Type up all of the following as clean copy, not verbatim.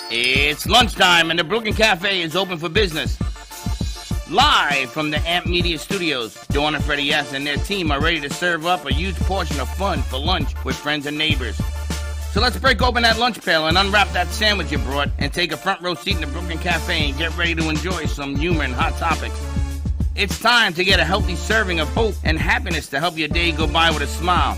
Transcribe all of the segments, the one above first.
It's lunchtime and the Brooklyn Cafe is open for business. Live from the AMP Media Studios, Dawn and Freddie S. and their team are ready to serve up a huge portion of fun for lunch with friends and neighbors. So let's break open that lunch pail and unwrap that sandwich you brought and take a front row seat in the Brooklyn Cafe and get ready to enjoy some humor and hot topics. It's time to get a healthy serving of hope and happiness to help your day go by with a smile.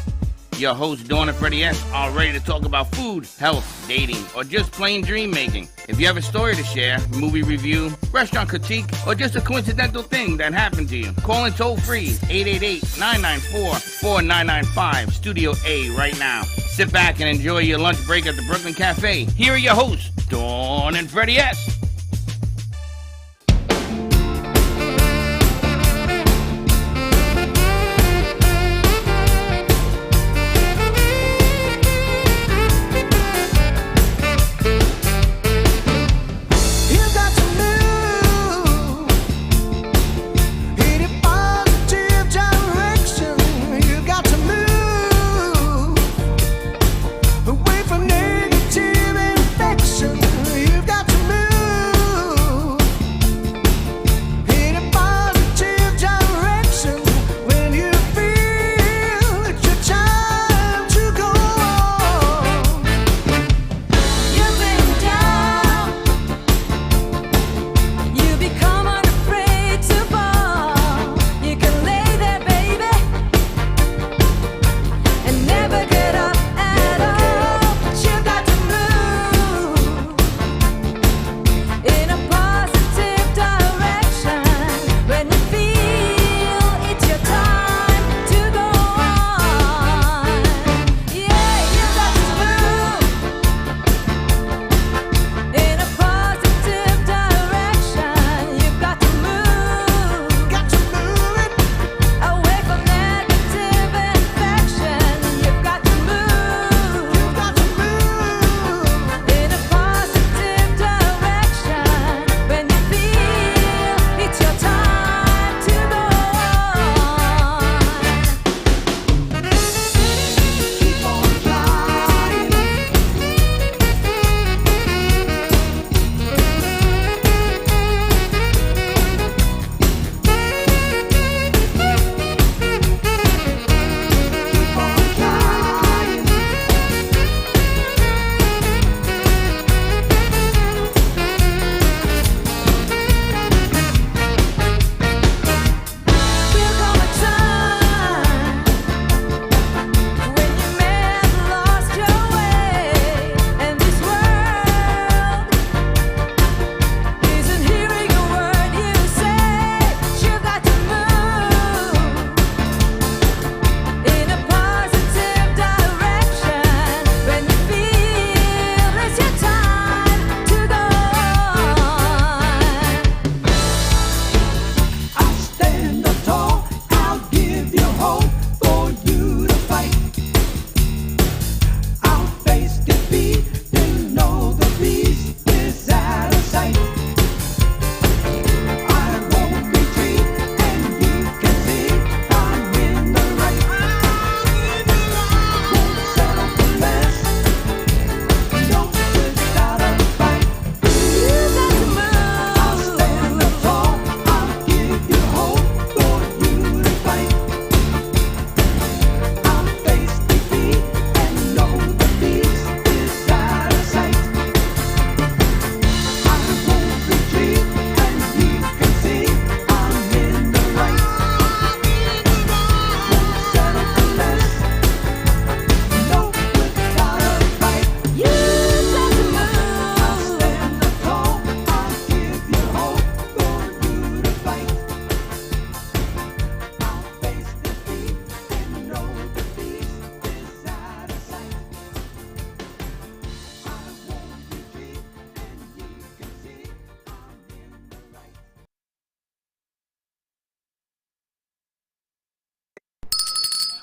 Your hosts, Dawn and Freddie S., are ready to talk about food, health, dating, or just plain dream making. If you have a story to share, movie review, restaurant critique, or just a coincidental thing that happened to you, call in toll free 888-994-4995, Studio A right now. Sit back and enjoy your lunch break at the Brooklyn Cafe. Here are your hosts, Dawn and Freddie S.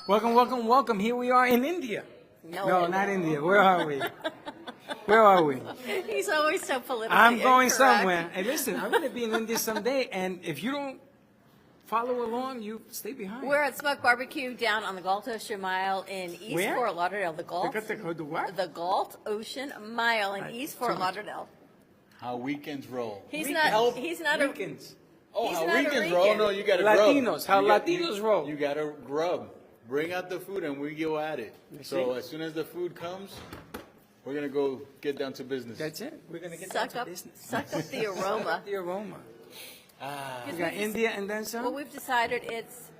Welcome, welcome, welcome. Here we are in India. No, not India. Where are we? Where are we? He's always so politically I'm going incorrect. somewhere. Hey, listen, I'm going to be in India someday, and if you don't follow along. You stay behind. We're at Smoke Barbecue down on the Galt Ocean Mile in East Where? Fort Lauderdale. The Galt. The what? The Galt Ocean Mile in East Fort Lauderdale. How weekends roll. He's not. He's not a. Weekends. Oh, He's how not a weekends Rican. roll? No, you got to grub. Latinos, how You got- Latinos roll. You got to grub. Bring out the food and we go at it. So as soon as the food comes, we're going to go get down to business. That's it. We're gonna get down Suck to up, business. suck up the aroma. The aroma. Ah, We got India and then some. Well, we've decided it's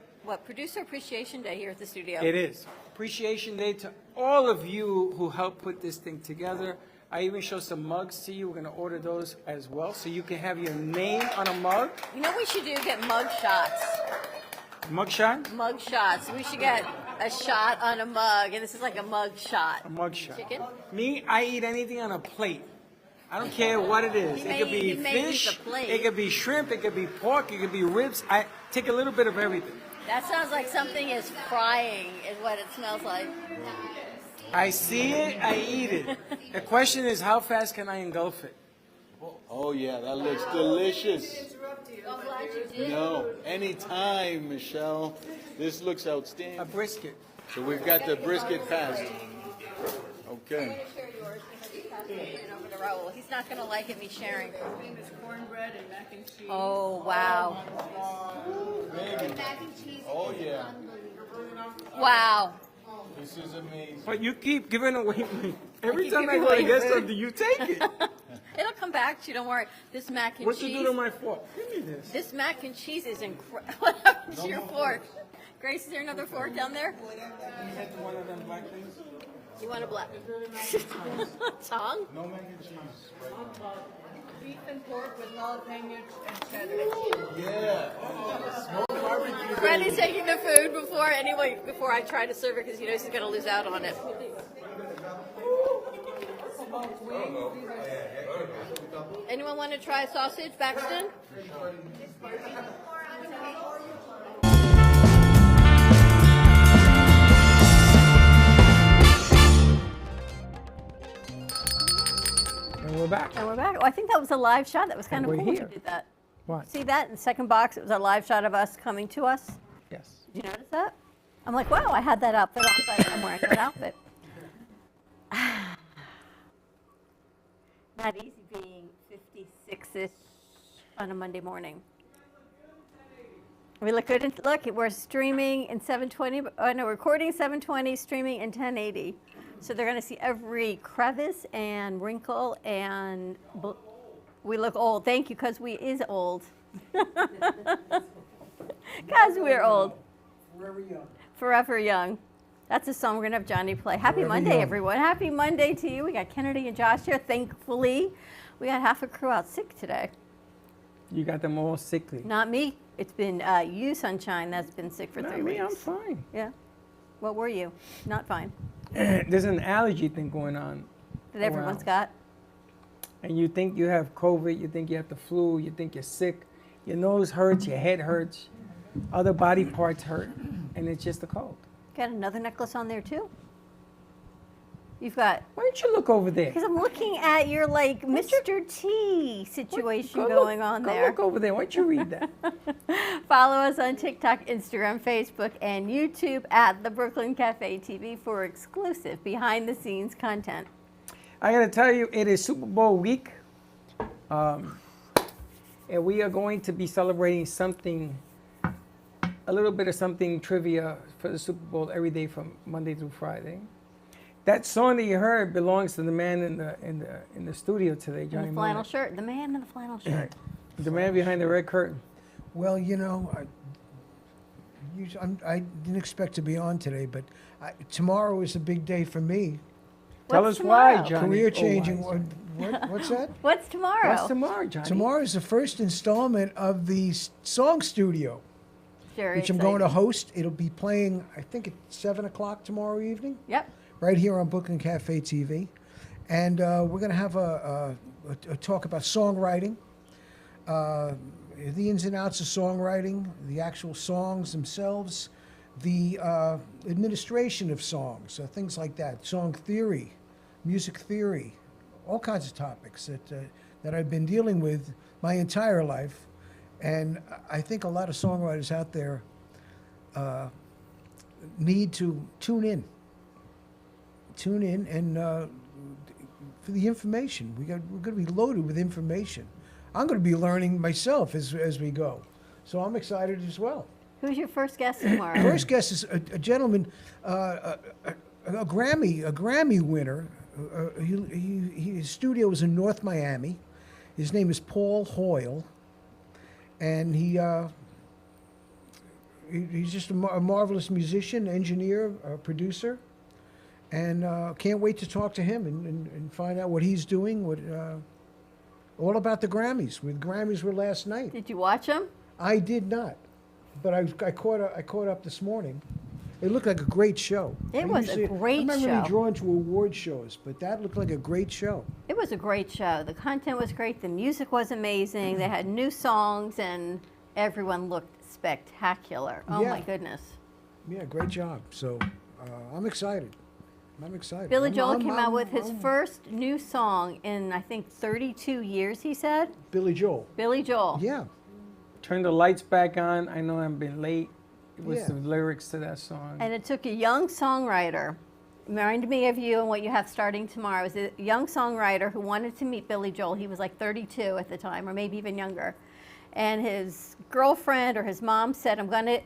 Producer Appreciation Day here at the studio. It is. Appreciation Day to all of you who helped put this thing together. I even show some mugs to you. We're going to order those as well, so you can have your name on a mug. You know what we should do? Get mug shots. Mug shot? Mug shots. We should get a shot on a mug, and this is like a mug shot. A mug shot. Chicken? Me, I eat anything on a plate. I don't care what it is. He It could be may use fish, a plate. it could be shrimp, it could be pork, it could be ribs. I take a little bit of everything. That sounds like something is frying, is what it smells like. I see it, I eat it. The question is, how fast can I engulf it? oh yeah, that looks delicious. I'm glad you did. No, anytime, Michelle. This looks A outstanding. brisket. So we've got the brisket passed. Okay. Share yours because he's passing it over to Raul. He's not going to like it, me sharing. Cornbread and mac and cheese. Oh, wow. Oh yeah, Wow. this is amazing. But you keep giving away money. Every keep time I giving go to away get food. something, you take it. It'll come back to you, don't worry. This mac and What you cheese. do to my fork? Give me this. This mac and cheese is incredible. What happened to your fork? Grace, is there another fork down there? One of them black things. You want a black tongue? No mac and cheese. Beef and pork with jalapenos and cheddar. Yeah. Smoked barbecue. Freddie's taking the food before I try to serve it because he knows he's going to lose out on it. Anyone want to try sausage, Baxton? And we're back. And we're back. Oh, I think that was a live shot. That was kind of we're cool here. if you did that. What? See that in the second box? It was a live shot of us coming to us. Yes. Did you notice that? I'm like, wow, I had that outfit on, but I'm wearing that outfit. Not easy being 56-ish on a Monday morning. We look good. Look, we're streaming in 720. Oh, no, recording 720, streaming in 1080. So they're going to see every crevice and wrinkle, and we look old. Thank you, because we is old. Because we're old. Forever young. Forever Young. That's a song we're going to have Johnny play. Happy Monday, everyone. Happy Monday to you. We got Kennedy and Josh here, thankfully. We got half a crew out sick today. You got them all sickly. Not me. It's been you, Sunshine, that's been sick for 3 Not me, weeks. I'm fine. Yeah. What were you? Not fine. There's an allergy thing going on. That everyone's got. And you think you have COVID, you think you have the flu, you think you're sick. Your nose hurts, your head hurts, other body parts hurt, and it's just a cold. Got another necklace on there, too? You've got... Why don't you look over there? Because I'm looking at your, like, Mr. T situation going on go there. Look over there. Why don't you read that? Follow us on TikTok, Instagram, Facebook, and YouTube at the Brooklyn Cafe TV for exclusive behind-the-scenes content. I got to tell you, it is Super Bowl week. And we are going to be celebrating something, a little bit of something trivia for the Super Bowl every day from Monday through Friday. That song that you heard belongs to the man in the studio today, Johnny. In the flannel shirt. The man in the flannel shirt. The man behind the red curtain. Well, you know, I didn't expect to be on today, but tomorrow is a big day for me. Tell What's us why, tomorrow? Johnny. Career changing. Oh, What's that? What's tomorrow? what's tomorrow, Johnny? Tomorrow is the first installment of the Song Studio, Very which I'm going to exciting. host. It'll be playing, I think, at 7 o'clock tomorrow evening, Yep. right here on Brooklyn Cafe TV. And we're going to have a talk about songwriting, the ins and outs of songwriting, the actual songs themselves, the administration of songs, things like that, song theory, music theory, all kinds of topics that I've been dealing with my entire life. And I think a lot of songwriters out there need to tune in and for the information. We're going to be loaded with information. I'm going to be learning myself as we go. So I'm excited as well. Who's your first guest tomorrow? First guest is a gentleman, a Grammy winner. His studio is in North Miami. His name is Paul Hoyle, and he's just a marvelous musician, engineer, producer, and can't wait to talk to him and find out what he's doing. All about the Grammys. The Grammys were last night. Did you watch them? I did not, but I caught up this morning. It looked like a great show. It was a great I'm not show. really drawn to award shows, but that looked like a great show. It was a great show. The content was great. The music was amazing. They had new songs, and everyone looked spectacular. Oh, Yeah. my goodness. Yeah, great job. So I'm excited. Billy Joel came out with his first new song in, I think, 32 years, he said. Billy Joel. Billy Joel. Yeah. Turn the lights back on. I know I've been late. It was Yeah. the lyrics to that song. And it took a young songwriter, reminded me of you and what you have starting tomorrow. It was a young songwriter who wanted to meet Billy Joel. He was like 32 at the time, or maybe even younger. And his girlfriend or his mom said, I'm going to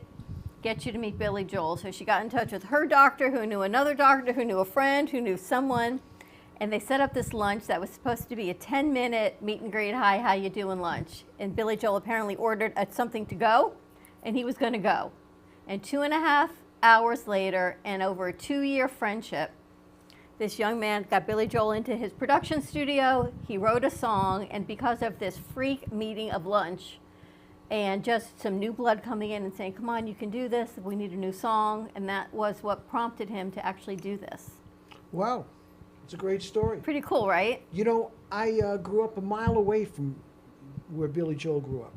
get you to meet Billy Joel. So she got in touch with her doctor, who knew another doctor, who knew a friend, who knew someone. And they set up this lunch that was supposed to be a 10-minute meet and greet, hi, how you doing lunch. And Billy Joel apparently ordered something to go, and he was going to go. And 2.5 hours later, and over a 2-year friendship, this young man got Billy Joel into his production studio. He wrote a song, and because of this freak meeting of lunch and just some new blood coming in and saying, come on, you can do this, we need a new song, and that was what prompted him to actually do this. Wow. It's a great story. Pretty cool, right? You know, I grew up a mile away from where Billy Joel grew up.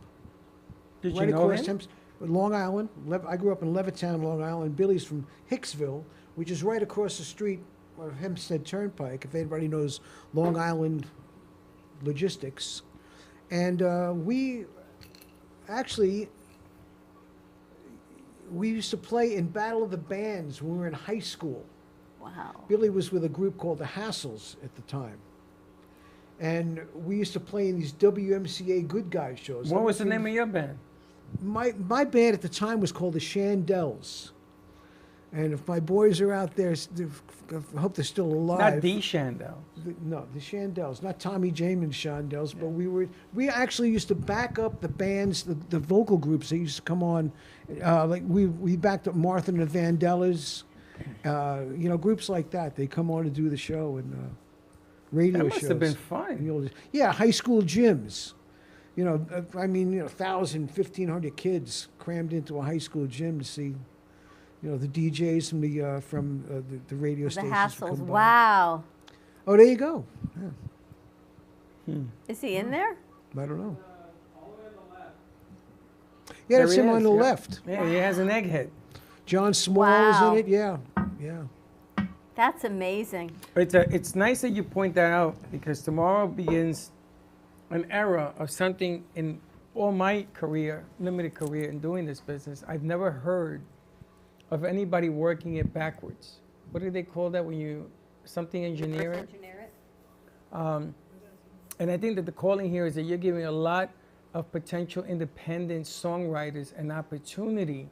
Did Right you know across him? Long Island. I grew up in Levittown, Long Island. Billy's from Hicksville, which is right across the street of Hempstead Turnpike, if anybody knows Long Island logistics. And we used to play in Battle of the Bands when we were in high school. Wow. Billy was with a group called the Hassles at the time. And we used to play in these WMCA Good Guys shows. What was the name of your band? My band at the time was called the Shandells. And if my boys are out there, I hope they're still alive. Not the Shandell. No, the Shandells, not Tommy Jamin Shandells, but we actually used to back up the bands, the vocal groups that used to come on. Like we backed up Martha and the Vandellas, groups like that. They come on to do the show and radio shows. That must have been fun. Yeah, high school gyms. 1,000, 1,500 kids crammed into a high school gym to see, the DJs from the radio The stations. Hassles. Wow. Oh, there you go. Yeah. Is he in there? I don't know. Yeah, that's There him he on is, the yeah. left. Yeah, he has an egghead. John Small Wow. is in it. Yeah. That's amazing. It's nice that you point that out, because tomorrow begins an era of something in all my career, limited career in doing this business. I've never heard of anybody working it backwards. What do they call that when you engineer it? And I think that the calling here is that you're giving a lot of potential independent songwriters an opportunity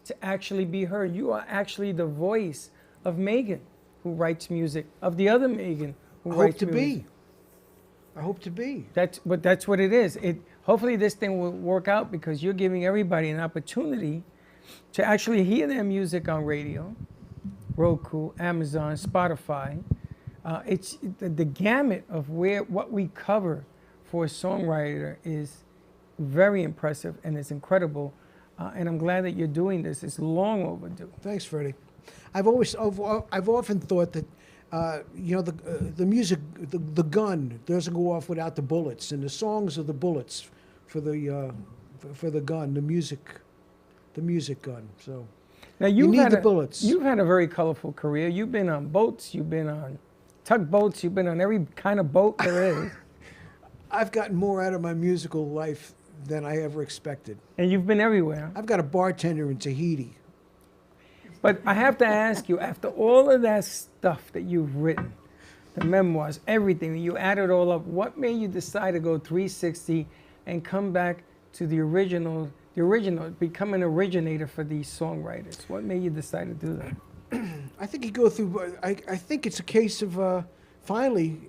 to actually be heard. You are actually the voice of Megan, who writes music, of the other Megan who I writes hope to music. be. I hope to be. That's what it is. Hopefully this thing will work out, because you're giving everybody an opportunity to actually hear their music on radio, Roku, Amazon, Spotify. It's the gamut of what we cover for a songwriter is very impressive, and it's incredible. And I'm glad that you're doing this. It's long overdue. Thanks, Freddie. I've often thought that the music, the gun doesn't go off without the bullets, and the songs are the bullets for the gun, the music gun. So Now you need the bullets. You've had a very colorful career. You've been on boats. You've been on tugboats. You've been on every kind of boat there is. I've gotten more out of my musical life than I ever expected. And you've been everywhere. I've got a bartender in Tahiti. But I have to ask you, after all of that stuff that you've written, the memoirs, everything, you add it all up, what made you decide to go 360 and come back to the original, become an originator for these songwriters? What made you decide to do that? I think you go through, I think it's a case of finally,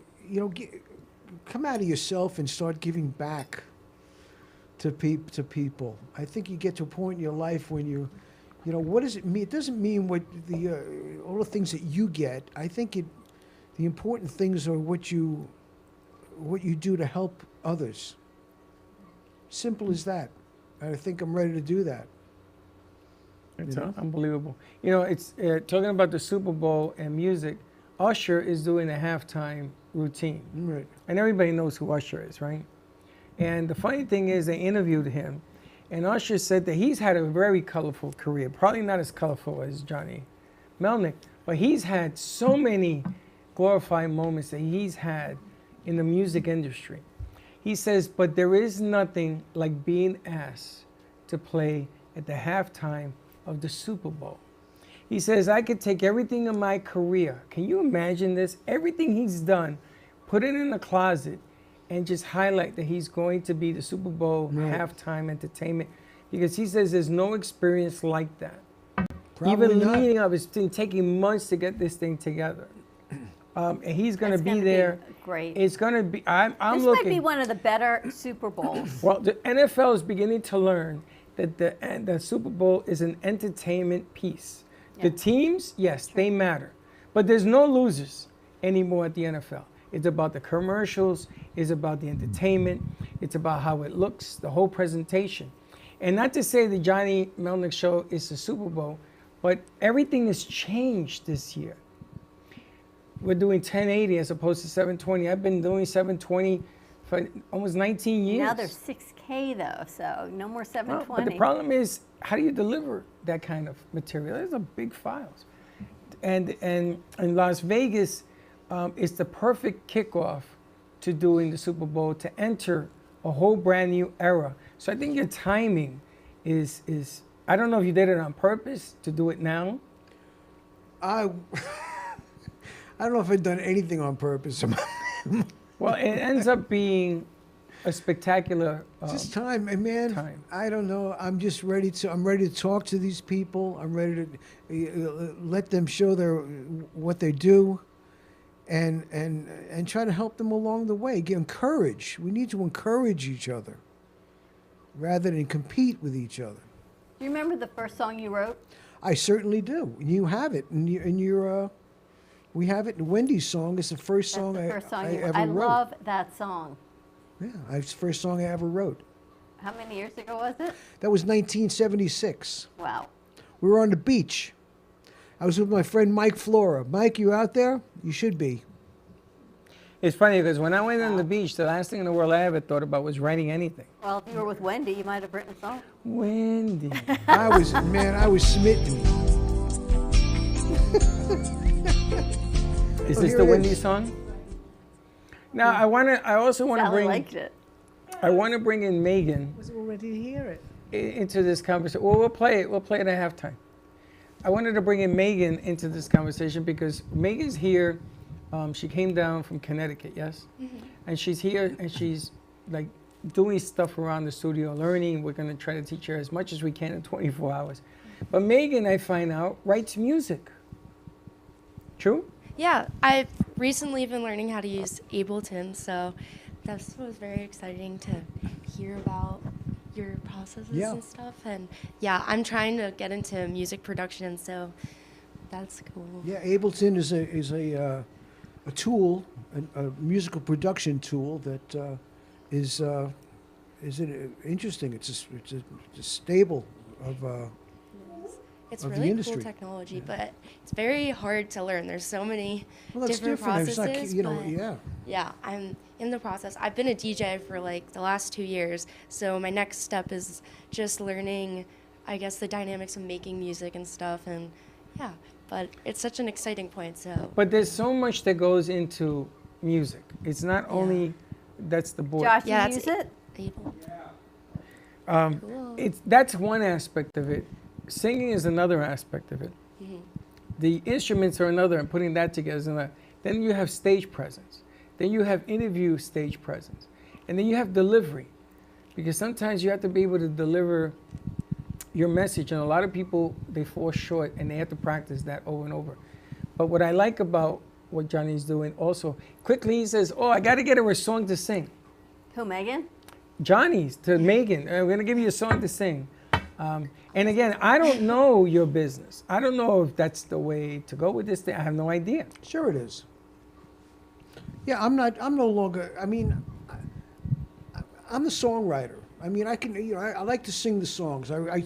come out of yourself and start giving back to people. I think you get to a point in your life when what does it mean? It doesn't mean what all the things that you get. I think the important things are what you do to help others. Simple as that. I think I'm ready to do that. It's unbelievable. It's talking about the Super Bowl and music. Usher is doing a halftime routine. Right. And everybody knows who Usher is, right? And the funny thing is they interviewed him, and Usher said that he's had a very colorful career, probably not as colorful as Johnny Melnick, but he's had so many glorified moments that he's had in the music industry. He says, but there is nothing like being asked to play at the halftime of the Super Bowl. He says, I could take everything in my career. Can you imagine this? Everything he's done, put it in the closet, and just highlight that he's going to be the Super Bowl halftime entertainment. Because he says there's no experience like that. Probably Even not. leading up, it's been taking months to get this thing together. And he's going to be That's there. Great. It's going to be, I'm This looking. might be one of the better Super Bowls. Well, the NFL is beginning to learn that the Super Bowl is an entertainment piece. Yeah. The teams, yes, they matter. But there's no losers anymore at the NFL. It's about the commercials. It's about the entertainment. It's about how it looks, the whole presentation. And not to say the Johnny Melnick Show is the Super Bowl, but everything has changed this year. We're doing 1080 as opposed to 720. I've been doing 720 for almost 19 years. Now there's 6K though, so no more Well, 720. but the problem is, how do you deliver that kind of material? Those are big files. And in Las Vegas, it's the perfect kickoff to doing the Super Bowl, to enter a whole brand new era. So I think your timing is I don't know if you did it on purpose to do it now. I don't know if I've done anything on purpose. Well, it ends up being a spectacular Just time, and man. time. I don't know. I'm just ready to. I'm ready to talk to these people. I'm ready to let them show what they do, and try to help them along the way. Encourage. We need to encourage each other, rather than compete with each other. Do you remember the first song you wrote? I certainly do. You have it in your. We have it. Wendy's song is the first song That's the first song I you ever I wrote. love that song. Yeah, it's the first song I ever wrote. How many years ago was it? That was 1976. Wow. We were on the beach. I was with my friend Mike Flora. Mike, you out there? You should be. It's funny because when I went on the beach, the last thing in the world I ever thought about was writing anything. Well, if you were with Wendy, you might have written a song. Wendy. I was smitten. Is Oh, this here the it Wendy is. song? Now I also want to Sally bring. liked it. I want to bring in Megan Was ready to hear it. into this conversation. Well, we'll play it. We'll play it at halftime. I wanted to bring in Megan into this conversation because Megan's here. She came down from Connecticut, yes? Mm-hmm. And she's here and she's like doing stuff around the studio, learning. We're going to try to teach her as much as we can in 24 hours. But Megan, I find out, writes music. True? Yeah, I've recently been learning how to use Ableton, so that was very exciting to hear about your processes and stuff. And yeah, I'm trying to get into music production, so that's cool. Yeah, Ableton is a tool, a musical production tool that is interesting. It's a stable of. It's of the really industry. cool technology, but it's very hard to learn. There's so many Well, that's different different. It's processes. not, but yeah, I'm in the process. I've been a DJ for like the last 2 years, so my next step is just learning, I guess, the dynamics of making music and stuff, and yeah. But it's such an exciting point. So. But there's so much that goes into music. It's not only that's the board. Josh, Yeah, you it's use it? Able. That's one aspect of it. Singing is another aspect of it. The instruments are another, and putting that together is another. Then you have stage presence. Then you have interview stage presence. And then you have delivery. Because sometimes you have to be able to deliver your message, and a lot of people, they fall short, and they have to practice that over and over. But what I like about what Johnny's doing also, quickly he says, I got to get her a song to sing. Who, Megan? Johnny's to Megan. We're going to give you a song to sing. And again, I don't know your business. I don't know if that's the way to go with this thing. I have no idea. Sure it is. Yeah, I'm no longer, I mean, I'm the songwriter. I mean, I can, I like to sing the songs. I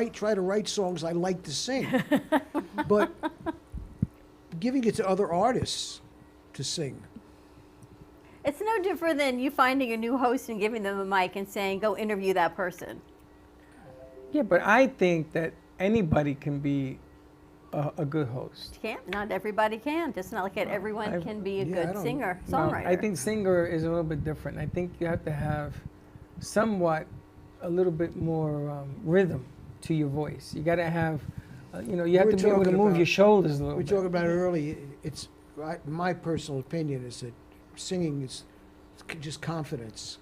try to write songs I like to sing. But giving it to other artists to sing. It's no different than you finding a new host and giving them a mic and saying, go interview that person. Yeah, but I think that anybody can be a good host. You can't. Not everybody can. It's not like everyone can be a good singer, songwriter. No, I think singer is a little bit different. I think you have to have somewhat a little bit more rhythm to your voice. You got to have, you have to be able to move your shoulders a little bit. We were talking about it earlier. My personal opinion is that singing is just confidence.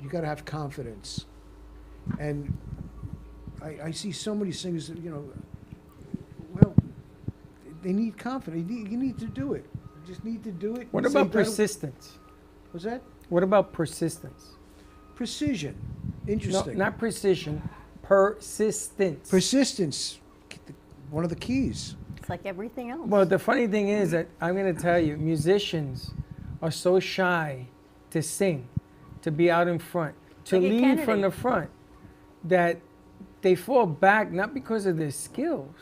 You got to have confidence. And I see so many singers that, well, they need confidence. You need to do it. You just need to do it. What about persistence? What's that? What about persistence? Precision. Interesting. No, not precision. Persistence. Persistence. One of the keys. It's like everything else. Well, the funny thing is that I'm going to tell you, musicians are so shy to sing, to be out in front, to lead from the front, that they fall back not because of their skills,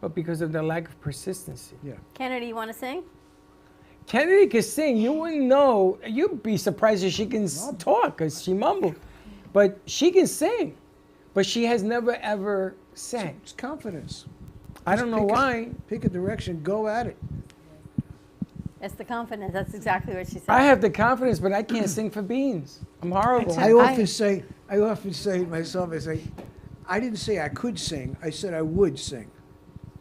but because of their lack of persistency. Yeah. Kennedy, you want to sing? Kennedy can sing. You wouldn't know. You'd be surprised if she can talk because she mumbled. But she can sing. But she has never, ever sang. It's confidence. I don't know why. Pick a direction. Go at it. It's the confidence. That's exactly what she said. I have the confidence, but I can't sing for beans. I'm horrible. I often say to myself, I didn't say I could sing. I said I would sing.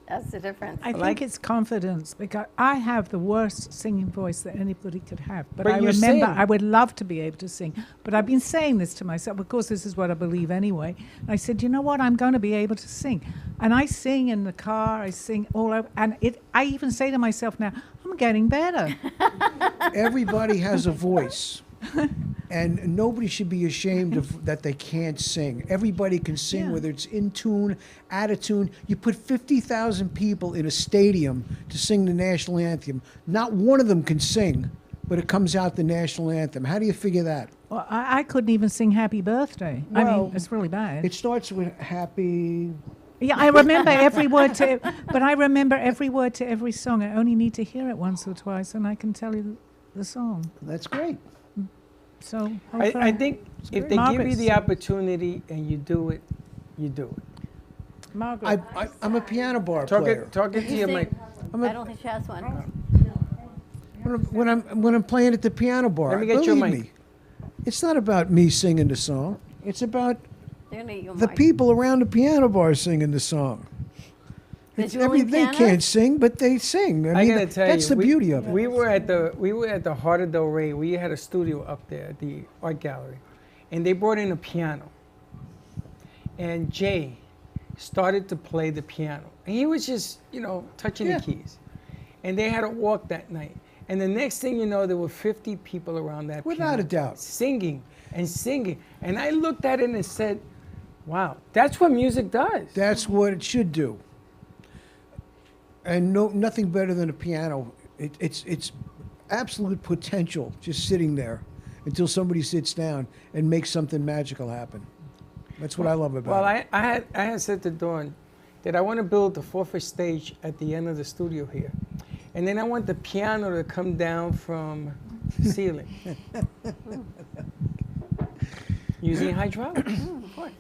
That's the difference. I think it's confidence, because I have the worst singing voice that anybody could have. But I you remember sing. I would love to be able to sing. But I've been saying this to myself. Of course, this is what I believe anyway. And I said, you know what? I'm going to be able to sing. And I sing in the car. I sing all over. And I even say to myself now, I'm getting better. Everybody has a voice. And nobody should be ashamed of that they can't sing. Everybody can sing, whether it's in tune, out of tune. You put 50,000 people in a stadium to sing the national anthem. Not one of them can sing, but it comes out the national anthem. How do you figure that? Well, I couldn't even sing Happy Birthday. I mean, it's really bad. It starts with happy. Yeah, I remember every word to, but I remember every word to every song. I only need to hear it once or twice, and I can tell you the song. That's great. So I think if they give you the opportunity and you do it, you do it. Margaret. I'm a piano bar player. Talk it to your mic. I don't think she has one. When I'm playing at the piano bar, Let me get your believe mic. me, it's not about me singing the song. It's about They're gonna get you a the mic. people around the piano bar singing the song. They can't sing, but they sing. I mean, gotta tell that's you, the beauty of it. We were at the Heart of Del Rey. We had a studio up there at the art gallery, and they brought in a piano. And Jay started to play the piano, and he was just touching the keys. And they had a walk that night. And the next thing you know, there were 50 people around that piano. Without a doubt. Singing and singing. And I looked at it and said, wow, that's what music does. That's what it should do. And nothing better than a piano. It's absolute potential just sitting there until somebody sits down and makes something magical happen. That's what I love about it. Well, I had said to Dawn that I want to build the 4-foot stage at the end of the studio here. And then I want the piano to come down from the ceiling. Using hydraulics. Of course.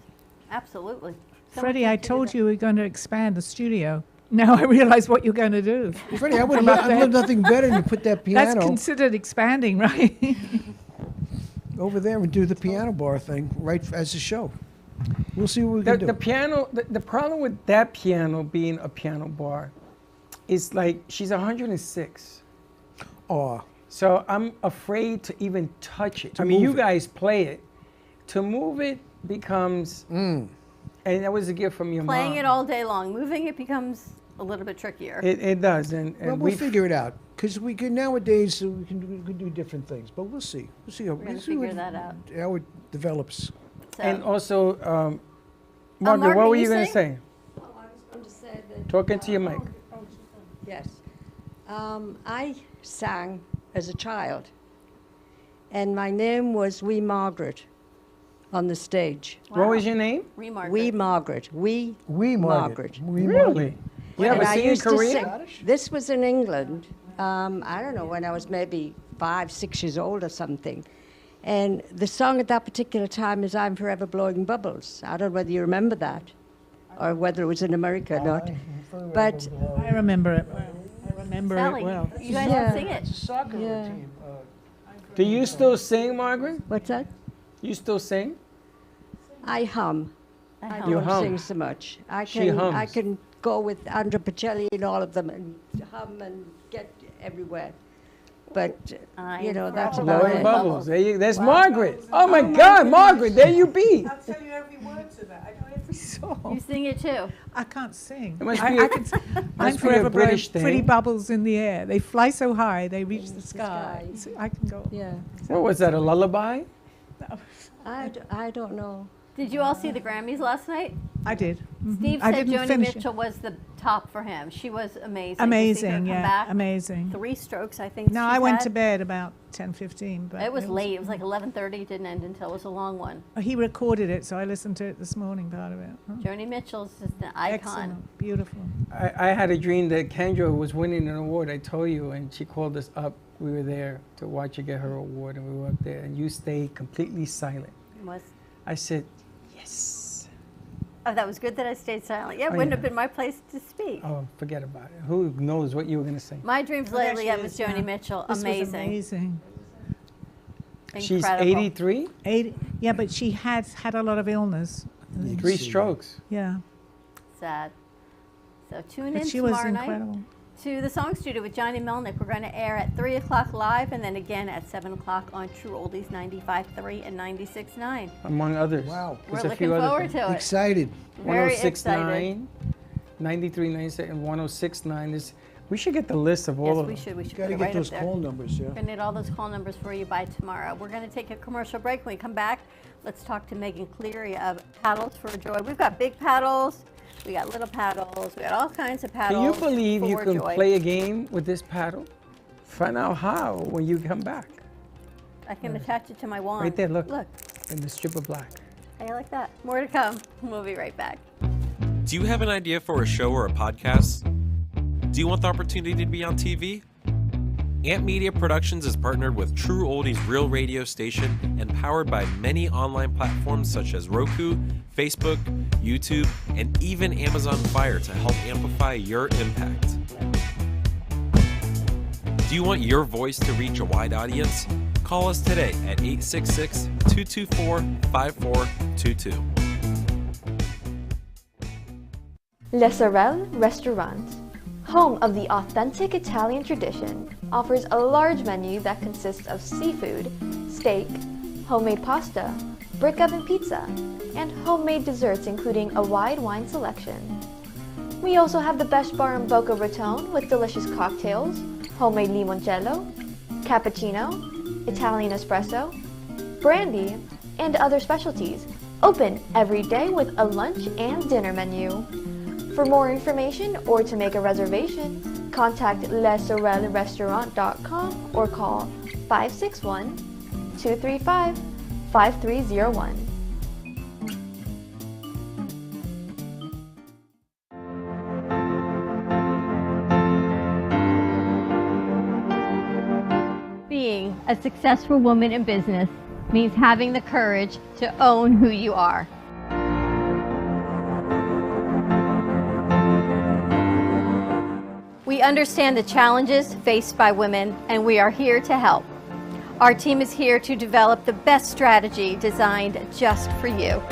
Absolutely. Freddie, I told you we were going to expand the studio. Now I realize what you're going to do. Freddie, I would love nothing better than to put that piano. That's considered expanding, right? over there and do the piano bar thing right as a show. We'll see what we can do. The piano, the problem with that piano being a piano bar is like she's 106. Oh, So I'm afraid to even touch it. I mean, you guys play it. To move it becomes, and that was a gift from your Playing mom. it all day long. Moving it becomes a little bit trickier. It does, and well, we'll figure it out because we can nowadays we can do different things. But we'll see. We'll see how We're gonna figure that out. How it develops. So, And also, Margaret, Margaret, what were you you going to sing? say? Oh, I was going to say that. Talk into your mic. Yes. I sang as a child, and my name was Wee Margaret on the stage. What was your name? Remark. Wee Margaret. Wee Margaret. Really? You have And a I singing used to career? sing. This was in England. I don't know, when I was maybe 5, 6 years old or something. And the song at that particular time is I'm Forever Blowing Bubbles. I don't know whether you remember that or whether it was in America or not. But I remember it. I remember Sally, it well. you guys Yeah. can sing it. Soccer Yeah. team. Do you still sing, Margaret? what's that? You still sing? I hum. I hum. You don't hum. sing so much. I She can I hums. can go with Andrea Bocelli and all of them and hum and get everywhere. But you know, that's Forever about Blowing it. bubbles. There's Margaret. Oh my God, Margaret, there you be. I'll tell you every word to that. I know every song. You sing it too. I can't sing. It must I, be I a- can, must I'm be a forever blowing British thing. pretty bubbles in the air. They fly so high, they reach the sky. sky. So I can go. Yeah. What was that, a lullaby? I don't know. Did you all see the Grammys last night? I did. Mhm. Steve I said didn't Joni finish it. Mitchell was the top for him. She was amazing. To see her Amazing, come yeah, back. amazing. 3 strokes, I think. No, she's I went had. to bed about 10:15. But It was late. It was like 11:30. It didn't end until it was a long one. He recorded it, so I listened to it this morning. Part of it. Huh. Joni Mitchell's just an icon. Excellent, beautiful. I had a dream that Kendra was winning an award, I told you, and she called us up. We were there to watch her get her award, and we were up there, and you stayed completely silent. It was. I said, yes. Oh, that was good that I stayed silent. Yeah, it Oh, wouldn't yeah. have been my place to speak. Oh, forget about it. Who knows what you were going to say? My dreams Oh, there lately, she it was is, Joni yeah. Mitchell. This was Amazing. amazing. She's Incredible. 83? 80, yeah, but she has had a lot of illness. 3 strokes. Yeah, Sad. So tune but in she was tomorrow incredible. night to the Song Studio with Johnny Melnick. We're going to air at 3 o'clock live and then again at 7 o'clock on True Oldies 95.3 and 96.9. Among others. Wow. We're There's a looking few other forward things. to it. Excited. Very 106.9, 93, 96, and 106.9. We should get the list of all Yes, of we them. should. We should Got to put it get right those up there. call numbers, yeah. We're going to need all those call numbers for you by tomorrow. We're going to take a commercial break. When we come back, let's talk to Megan Cleary of Paddles for Joy. We've got big paddles. We got little paddles. We got all kinds of paddles. Can you believe you for can joy. play a game with this paddle? Find out how when you come back. I can attach it to my wand. Right there, look. Look. In the strip of black. How you like that? More to come. We'll be right back. Do you have an idea for a show or a podcast? Do you want the opportunity to be on TV? Amp Media Productions is partnered with True Oldies Real Radio Station and powered by many online platforms such as Roku, Facebook, YouTube, and even Amazon Fire to help amplify your impact. Do you want your voice to reach a wide audience? Call us today at 866-224-5422. Le Sorel Restaurant, home of the authentic Italian tradition, offers a large menu that consists of seafood, steak, homemade pasta, brick oven pizza, and homemade desserts including a wide wine selection. We also have the best bar in Boca Raton with delicious cocktails, homemade limoncello, cappuccino, Italian espresso, brandy, and other specialties. Open every day with a lunch and dinner menu. For more information or to make a reservation, contact lesorelrestaurant.com or call 561-235-5301. Being a successful woman in business means having the courage to own who you are. We understand the challenges faced by women, and we are here to help. Our team is here to develop the best strategy designed just for you.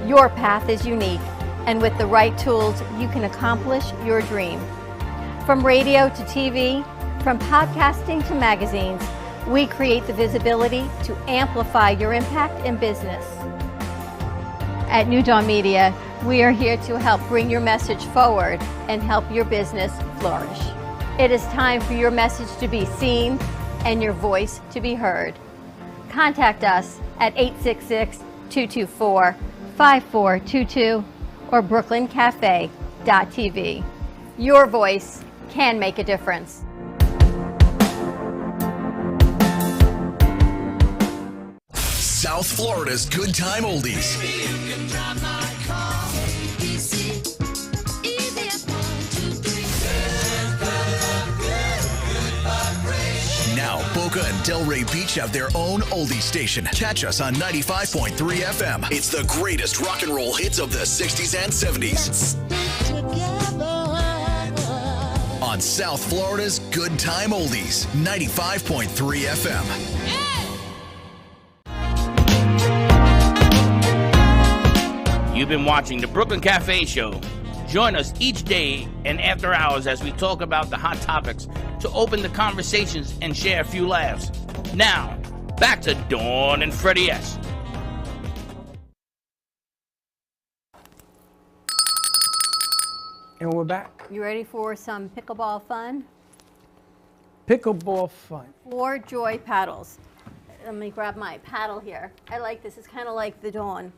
Your path is unique, and with the right tools, you can accomplish your dream. From radio to TV, from podcasting to magazines, we create the visibility to amplify your impact in business. At New Dawn Media, we are here to help bring your message forward and help your business flourish. It is time for your message to be seen and your voice to be heard. Contact us at 866-224-5422 or brooklyncafe.tv. Your voice can make a difference. South Florida's Good Time Oldies. Now, Boca and Delray Beach have their own oldie station. Catch us on 95.3 FM. It's the greatest rock and roll hits of the 60s and 70s. On South Florida's Good Time Oldies, 95.3 FM. You've been watching the Brooklyn Cafe Show. Join us each day and after hours as we talk about the hot topics to open the conversations and share a few laughs. Now, back to Dawn and Freddie S. And we're back. You ready for some pickleball fun? Pickleball fun. 4 Joy paddles. Let me grab my paddle here. I like this. It's kind of like the Dawn.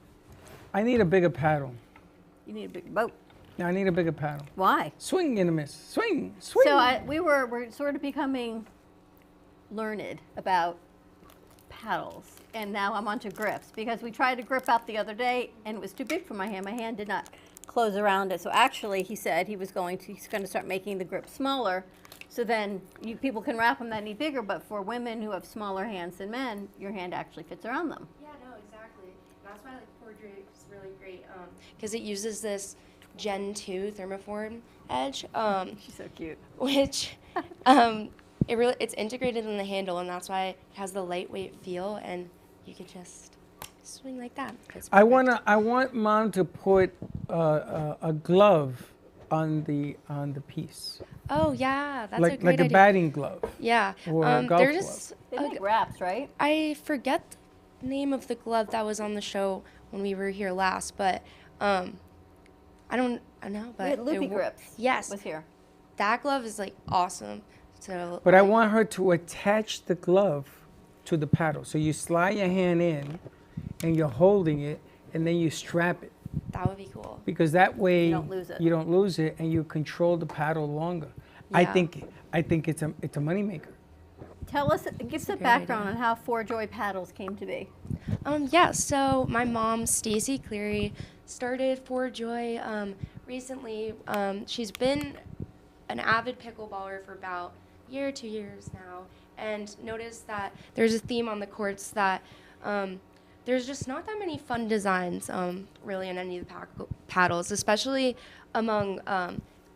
I need a bigger paddle. You need a big boat. No, I need a bigger paddle. Why? Swing in a miss. Swing, swing. So we're sort of becoming learned about paddles, and now I'm onto grips because we tried to grip out the other day and it was too big for my hand. My hand did not close around it. So actually, he said he's going to start making the grip smaller, so then people can wrap them that need bigger. But for women who have smaller hands than men, your hand actually fits around them. Yeah, no, exactly. That's why Cordray is really great because it uses this Gen 2 thermoform edge. She's so cute. Which it's integrated in the handle, and that's why it has the lightweight feel, and you can just swing like that. I want Mom to put a glove on the piece. Oh yeah, that's a great like idea. a batting glove. Yeah, or a golf they're glove. just They make wraps, right? I forget the name of the glove that was on the show when we were here last, but I know, but We had loopy grips. Yes, Was here. that glove is like awesome. So, But I want her to attach the glove to the paddle. So you slide your hand in, and you're holding it, and then you strap it. that would be cool. Because that way You don't lose it. you don't lose it, and you control the paddle longer. Yeah. I think it's a moneymaker. Give some background on how 4 Joy paddles came to be. Yeah, so my mom, Stacy Cleary, started 4 Joy recently. She's been an avid pickleballer for about a year, 2 years now, and noticed that there's a theme on the courts that there's just not that many fun designs really in any of the paddles, especially among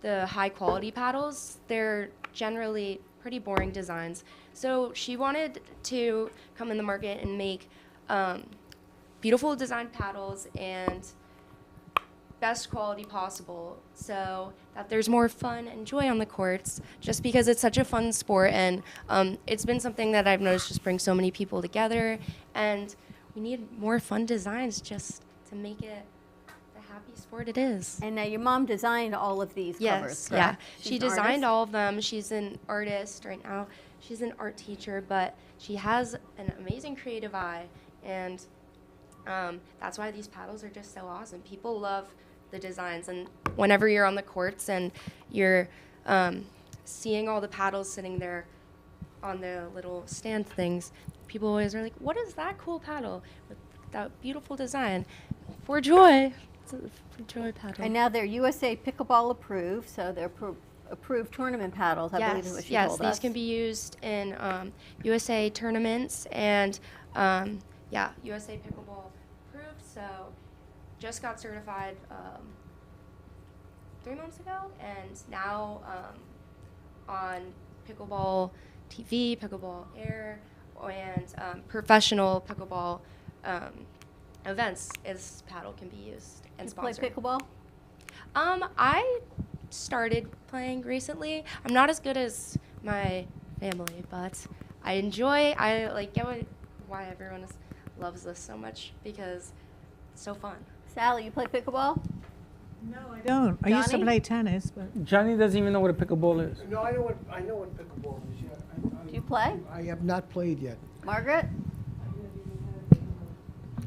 the high quality paddles. They're generally pretty boring designs. So she wanted to come in the market and make beautiful designed paddles and best quality possible so that there's more fun and joy on the courts, just because it's such a fun sport, and it's been something that I've noticed just brings so many people together, and we need more fun designs just to make it the happy sport it is. And now your mom designed all of these covers, Yeah. correct? She's She an designed artist? all of them. She's an artist right now. She's an art teacher, but she has an amazing creative eye, and that's why these paddles are just so awesome. People love the designs, and whenever you're on the courts and you're seeing all the paddles sitting there on the little stand things, people always are like, what is that cool paddle with that beautiful design? 4 Joy. It's a 4 Joy paddle. And now they're USA Pickleball approved, so they're approved tournament paddles, I believe is what she told us. These can be used in USA tournaments, and USA Pickleball approved. So just got certified 3 months ago, and now on Pickleball TV, Pickleball Air, and professional pickleball events, this paddle can be used and sponsored. Play pickleball? I started playing recently. I'm not as good as my family, but I get why everyone loves this so much, because it's so fun. Sally, you play pickleball? No, I don't. I used to Johnny? play tennis, but Johnny doesn't even know what a pickleball is. No, I know what pickleball is. Yeah, Do you play? I have not played yet. Margaret?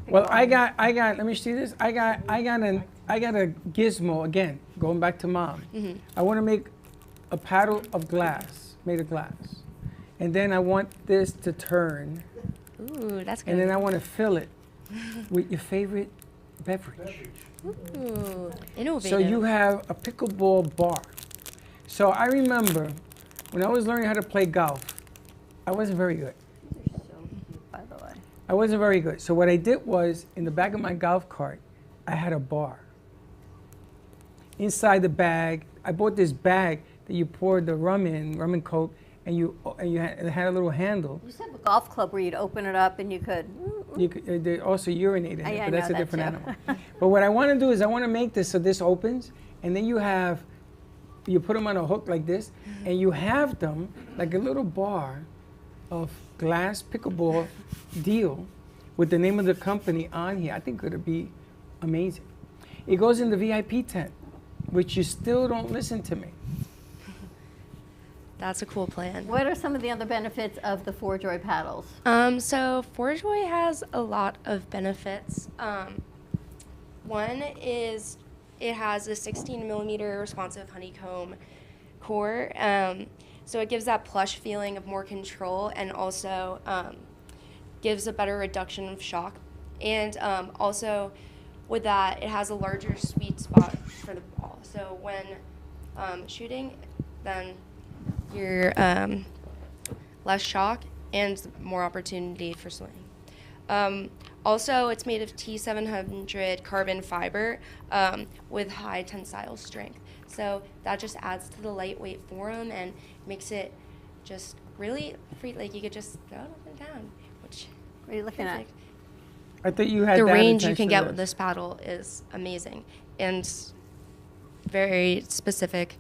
Well, I got. Let me see this. I got a gizmo again. Going back to Mom. I want to make a paddle of glass, made of glass, and then I want this to turn. Ooh, that's good. And then I want to fill it with your favorite beverage. Ooh, innovative. So you have a pickleball bar. So I remember when I was learning how to play golf, I wasn't very good. These are so cute, by the way. I wasn't very good. So what I did was, in the back of my golf cart, I had a bar. Inside the bag, I bought this bag that you poured the rum and coke, and it had a little handle. You used to have a golf club where you'd open it up and you could. You could they also urinate in it, Yeah, but I that's a know that different too. animal. But what I want to do is I want to make this so this opens, and then you put them on a hook like this, and you have them like a little bar of glass pickleball deal with the name of the company on here. I think it would be amazing. It goes in the VIP tent, which you still don't listen to me. That's a cool plan. What are some of the other benefits of the ForJoy paddles? So ForJoy has a lot of benefits. One is it has a 16 millimeter responsive honeycomb core. So it gives that plush feeling of more control, and also gives a better reduction of shock. And also with that, it has a larger sweet spot for the ball. So when shooting, then you're less shock and more opportunity for swing. Also, it's made of T700 carbon fiber with high tensile strength. So that just adds to the lightweight form and makes it just really free. Like you could just throw it up and down. Which What are you looking at? I thought you had the that range you attached can to get this. with this paddle is amazing and very specific.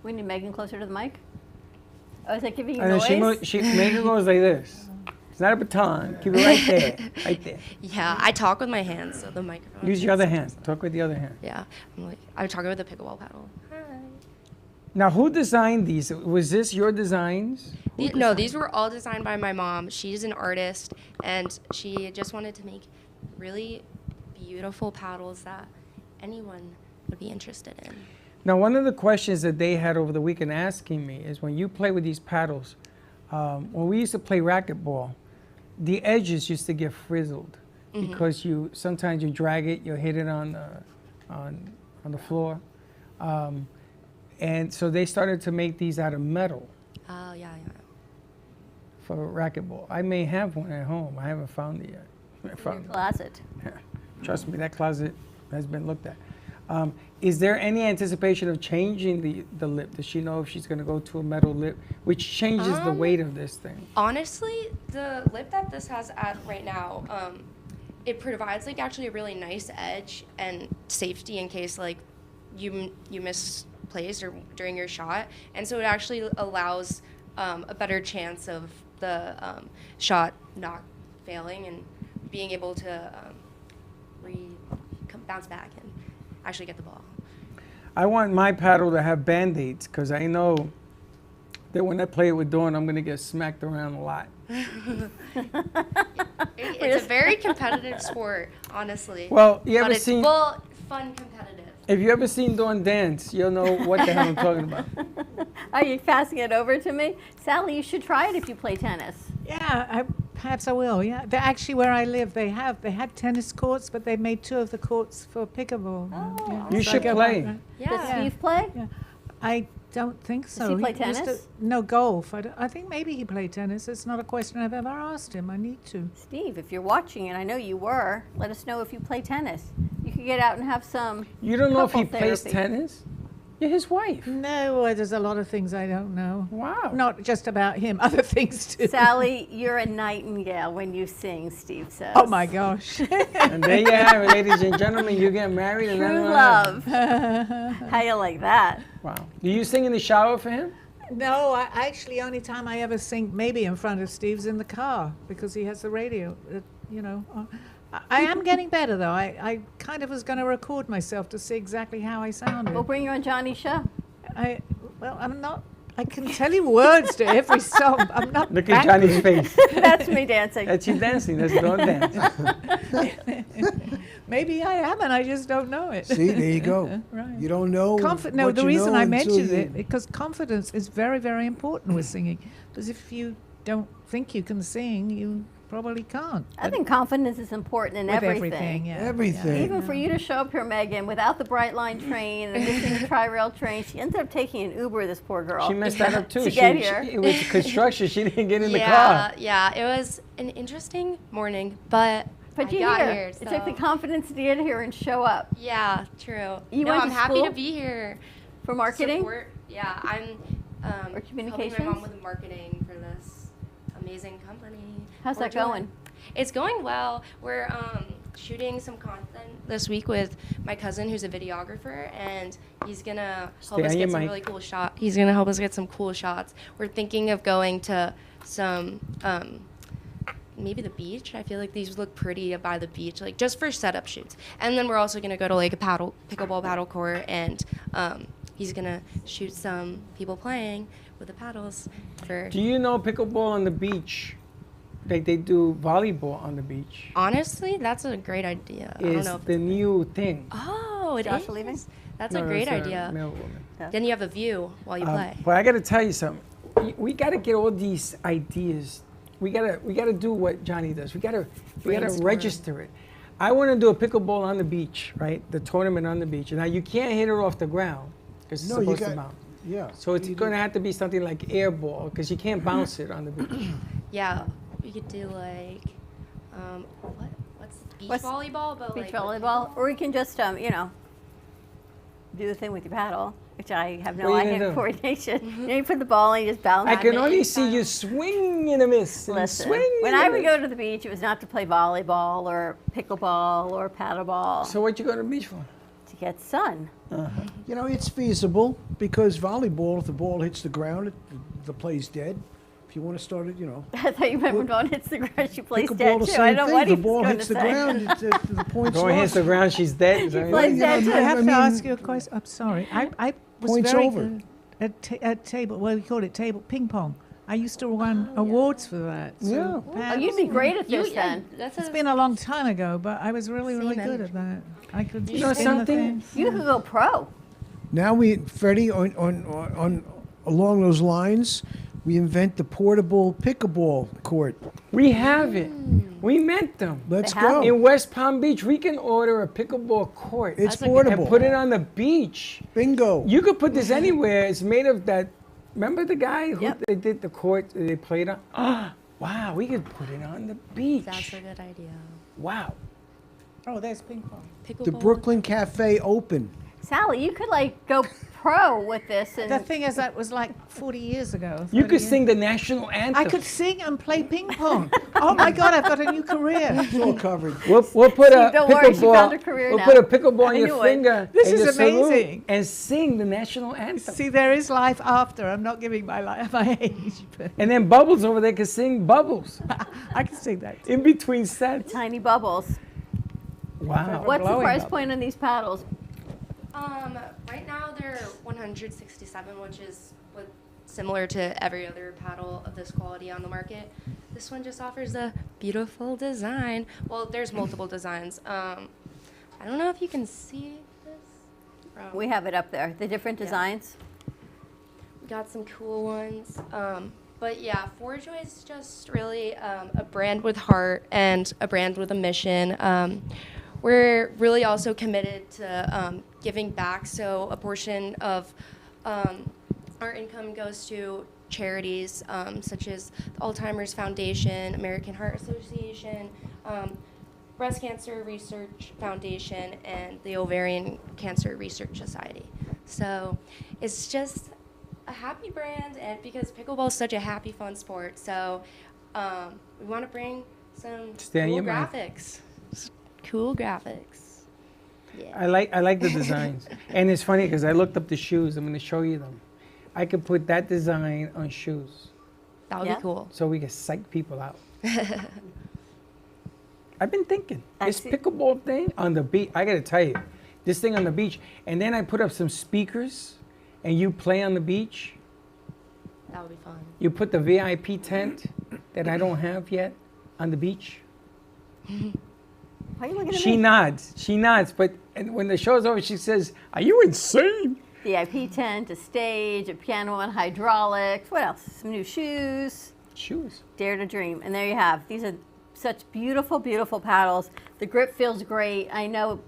We need Megan closer to the mic. Oh, is that giving you And then noise? Megan goes like this. It's not a baton. Keep it right there, right there. Yeah, I talk with my hands, so the microphone. Use your other hand. Talk with the other hand. Yeah, I'm talking with the pickleball paddle. Hi. Now, who designed these? Was this your designs? No, these were all designed by my mom. She's an artist, and she just wanted to make really beautiful paddles that anyone would be interested in. Now, one of the questions that they had over the weekend asking me is, when you play with these paddles, when we used to play racquetball, the edges used to get frizzled because sometimes you drag it, you hit it on the floor, and so they started to make these out of metal. Oh yeah. For racquetball. I may have one at home. I haven't found it yet. In your closet. Yeah. Trust me, that closet has been looked at. Is there any anticipation of changing the lip? Does she know if she's going to go to a metal lip, which changes the weight of this thing? Honestly, the lip that this has at right now, it provides like actually a really nice edge and safety in case like you misplace or during your shot, and so it actually allows a better chance of the shot not failing and being able to bounce back and actually get the ball. I want my paddle to have Band-Aids because I know that when I play it with Dawn, I'm going to get smacked around a lot. It's a very competitive sport, honestly. Well, you but ever it's seen? fun competitive. If you ever seen Dawn dance, you'll know what the hell I'm talking about. Are you passing it over to me? Sally, you should try it if you play tennis. yeah, perhaps I will. Yeah, actually where I live, they had tennis courts, but they made 2 of the courts for pickleball. Oh. Yeah, You so I should go play. back, right? Does Steve play? Yeah. I don't think so. he play used to- tennis? no, golf. I think maybe he played tennis. It's not a question I've ever asked him. I need to. Steve, if you're watching, and I know you were, let us know if you play tennis. You could get out and have some. You don't know if he couple plays therapy. tennis? You're his wife. No, there's a lot of things I don't know. Wow. Not just about him, other things too. Sally, you're a nightingale when you sing, Steve says. Oh my gosh. And there you have it, ladies and gentlemen. You get married. And True love. How you like that? Wow. Do you sing in the shower for him? No, I actually, only time I ever sing maybe in front of Steve's in the car because he has the radio, you know. I am getting better though. I kind of was going to record myself to see exactly how I sounded. We'll bring you on Johnny's show. I'm not. I can tell you words to every song. I'm not. Look at Johnny's face. That's me dancing. That's you dancing. That's don't dance. Maybe I am, and I just don't know it. See, there you go. Right. You don't know. No, what the you reason know I until mentioned you- it because confidence is very, very important with singing. Because if you don't think you can sing, you probably can't. I think confidence is important in With everything. yeah. Everything. Even for you to show up here, Megan, without the Bright Line train and missing the Tri-Rail train, she ended up taking an Uber, this poor girl. She messed that up too. To get here. It was construction. She didn't get in the car. Yeah, it was an interesting morning, but I you got here. here. It took the confidence to get here and show up. Yeah, true. You no, went I'm to happy school to be here. for marketing? Support. Yeah, I'm Or helping my communications? mom with marketing for this amazing company. How's We're that going? It's going well. We're shooting some content this week with my cousin, who's a videographer, and he's gonna help us get some really cool shots. He's gonna help us get some cool shots. We're thinking of going to some maybe the beach. I feel like these look pretty by the beach, like just for setup shoots. And then we're also gonna go to like a pickleball paddle court, and he's gonna shoot some people playing with the paddles. Do you know pickleball on the beach? Like they do volleyball on the beach. Honestly, that's a great idea. I don't It's know if the new thing. Oh, it Josh is? leaving? That's No, a great it's a idea. male woman. Then you have a view while you play. But I got to tell you something. We got to get all these ideas. We gotta do what Johnny does. We gotta Brainstorm. register it. I want to do a pickleball on the beach, right? The tournament on the beach. Now you can't hit it off the ground because it's No, you supposed to got- bounce. Yeah. So it's going to have to be something like air ball because you can't bounce it on the beach. Yeah, we could do like, what's beach What's- volleyball? But Beach like volleyball, or you can just, you know, do the thing with your paddle, which I have no What are you idea gonna do? coordination. You know, you put the ball and you just bounce. I on can it. only see you swing and a miss. And Listen, swing when and I a would miss. go to the beach, it was not to play volleyball or pickleball or paddleball. So what you go to the beach for? To get sun. You know, it's feasible because volleyball, if the ball hits the ground, the play's dead. If you want to start it, you know. I thought you meant when going hits the ground, she plays Pickleball, dead the too. same I don't know thing. what The he ball was going hits to the say. ground, the point's Going hits lost. the ground, she's dead. Is that He what plays you dead mean? too. I have to mean- ask you a question. I'm sorry. I was Points very over. good at table. Well, we call it table ping pong. I used to win awards for that. So Yeah. Oh, you'd be great at this then. It's been a long time ago, but I was really, really Same good at that. I could You know spin the something? thing. You could go pro. Now Freddie, on along those lines, we invent the portable pickleball court. We have it. We met them. Let's They have go. In West Palm Beach, we can order a pickleball court. It's That's a good- portable. and put it on the beach. Bingo. You could put this anywhere. It's made of that. Remember the guy who Yep. they did the court they played on? Ah, wow, we could put it on the beach. That's a good idea. Wow. Oh, there's ping pong. Pickleball. The Brooklyn Cafe open. Sally, you could like go pro with this. And The thing is, that was like 40 years ago. You 30 could years. sing the national anthem. I could sing and play ping pong. Oh my God, I've got a new career. It's all covered. We'll put a don't worry, she found pickleball. her career We'll now. put a pickleball on I your knew it. finger. This and is your salute amazing. And sing the national anthem. See, there is life after. I'm not giving my life, my age, but And then Bubbles over there can sing Bubbles I can sing that. in between sets. tiny bubbles. Wow. What's the blowing price up. point on these paddles? Right now they're 167, which is similar to every other paddle of this quality on the market. This one just offers a beautiful design. Well, there's multiple designs. I don't know if you can see this. We have it up there. The different designs. We got some cool ones. But yeah, ForJoy is just really a brand with heart and a brand with a mission. We're really also committed to giving back, so a portion of our income goes to charities such as the Alzheimer's Foundation, American Heart Association, Breast Cancer Research Foundation, and the Ovarian Cancer Research Society. So it's just a happy brand, and because pickleball is such a happy, fun sport, so we want to bring some cool graphics. Cool graphics. Yeah. I like the designs. And it's funny because I looked up the shoes. I'm going to show you them. I could put that design on shoes. That would be cool. So we can psych people out. I've been thinking, this pickleball thing on the beach, I got to tell you, this thing on the beach, and then I put up some speakers and you play on the beach. That would be fun. You put the VIP tent that I don't have yet on the beach. Why are you looking at She me? nods, but when the show's over, she says, "Are you insane?" VIP tent, a stage, a piano and hydraulics. What else? Some new shoes. Shoes. Dare to dream. And there you have. These are such beautiful, beautiful paddles. The grip feels great. I know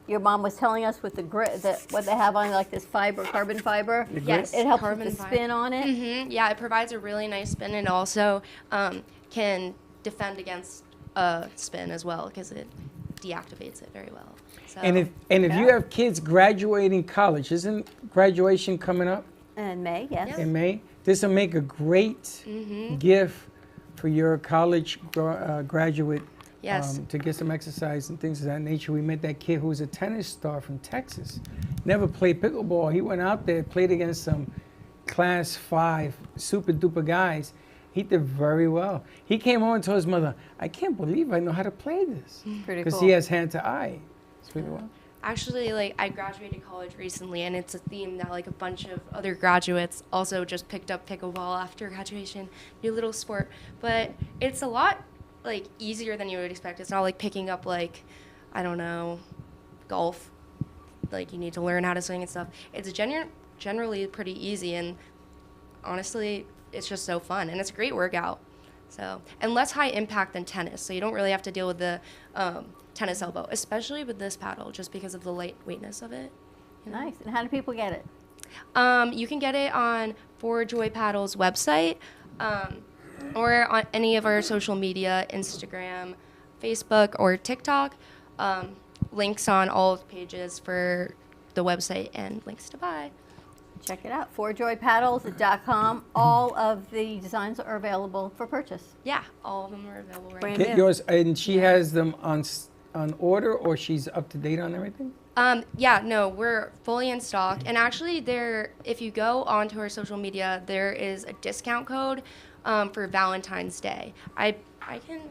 your mom was telling us with the grip, what they have on, like this fiber, carbon fiber. Yes, it helps carbon with the fiber. spin on it. Mm-hmm. Yeah, it provides a really nice spin, and also can defend against a spin as well because it deactivates it very well. So, And if you have kids graduating college, isn't graduation coming up? In May, yes. In May, this will make a great gift for your college graduate. Yes. To get some exercise and things of that nature. We met that kid who was a tennis star from Texas. Never played pickleball. He went out there, played against some class 5 super duper guys. He did very well. He came home and told his mother, "I can't believe I know how to play this." Pretty Because cool. he has hand to eye. It's really well. Actually, like, I graduated college recently, and it's a theme that, like, a bunch of other graduates also just picked up pickleball after graduation. New little sport. But it's a lot, like, easier than you would expect. It's not like picking up, like, I don't know, golf. Like, you need to learn how to swing and stuff. It's generally pretty easy, and honestly, it's just so fun, and it's a great workout. So, and less high impact than tennis, so you don't really have to deal with the tennis elbow, especially with this paddle, just because of the lightweightness of it. You know? Nice. And how do people get it? You can get it on For Joy Paddle's website, or on any of our social media, Instagram, Facebook, or TikTok. Links on all of the pages for the website and links to buy. Check it out, forjoypaddles.com. All of the designs are available for purchase. Yeah, all of them are available right now. Get yours, and she has them on order, or she's up to date on everything? Yeah, no, we're fully in stock. And actually, if you go onto our social media, there is a discount code for Valentine's Day. I can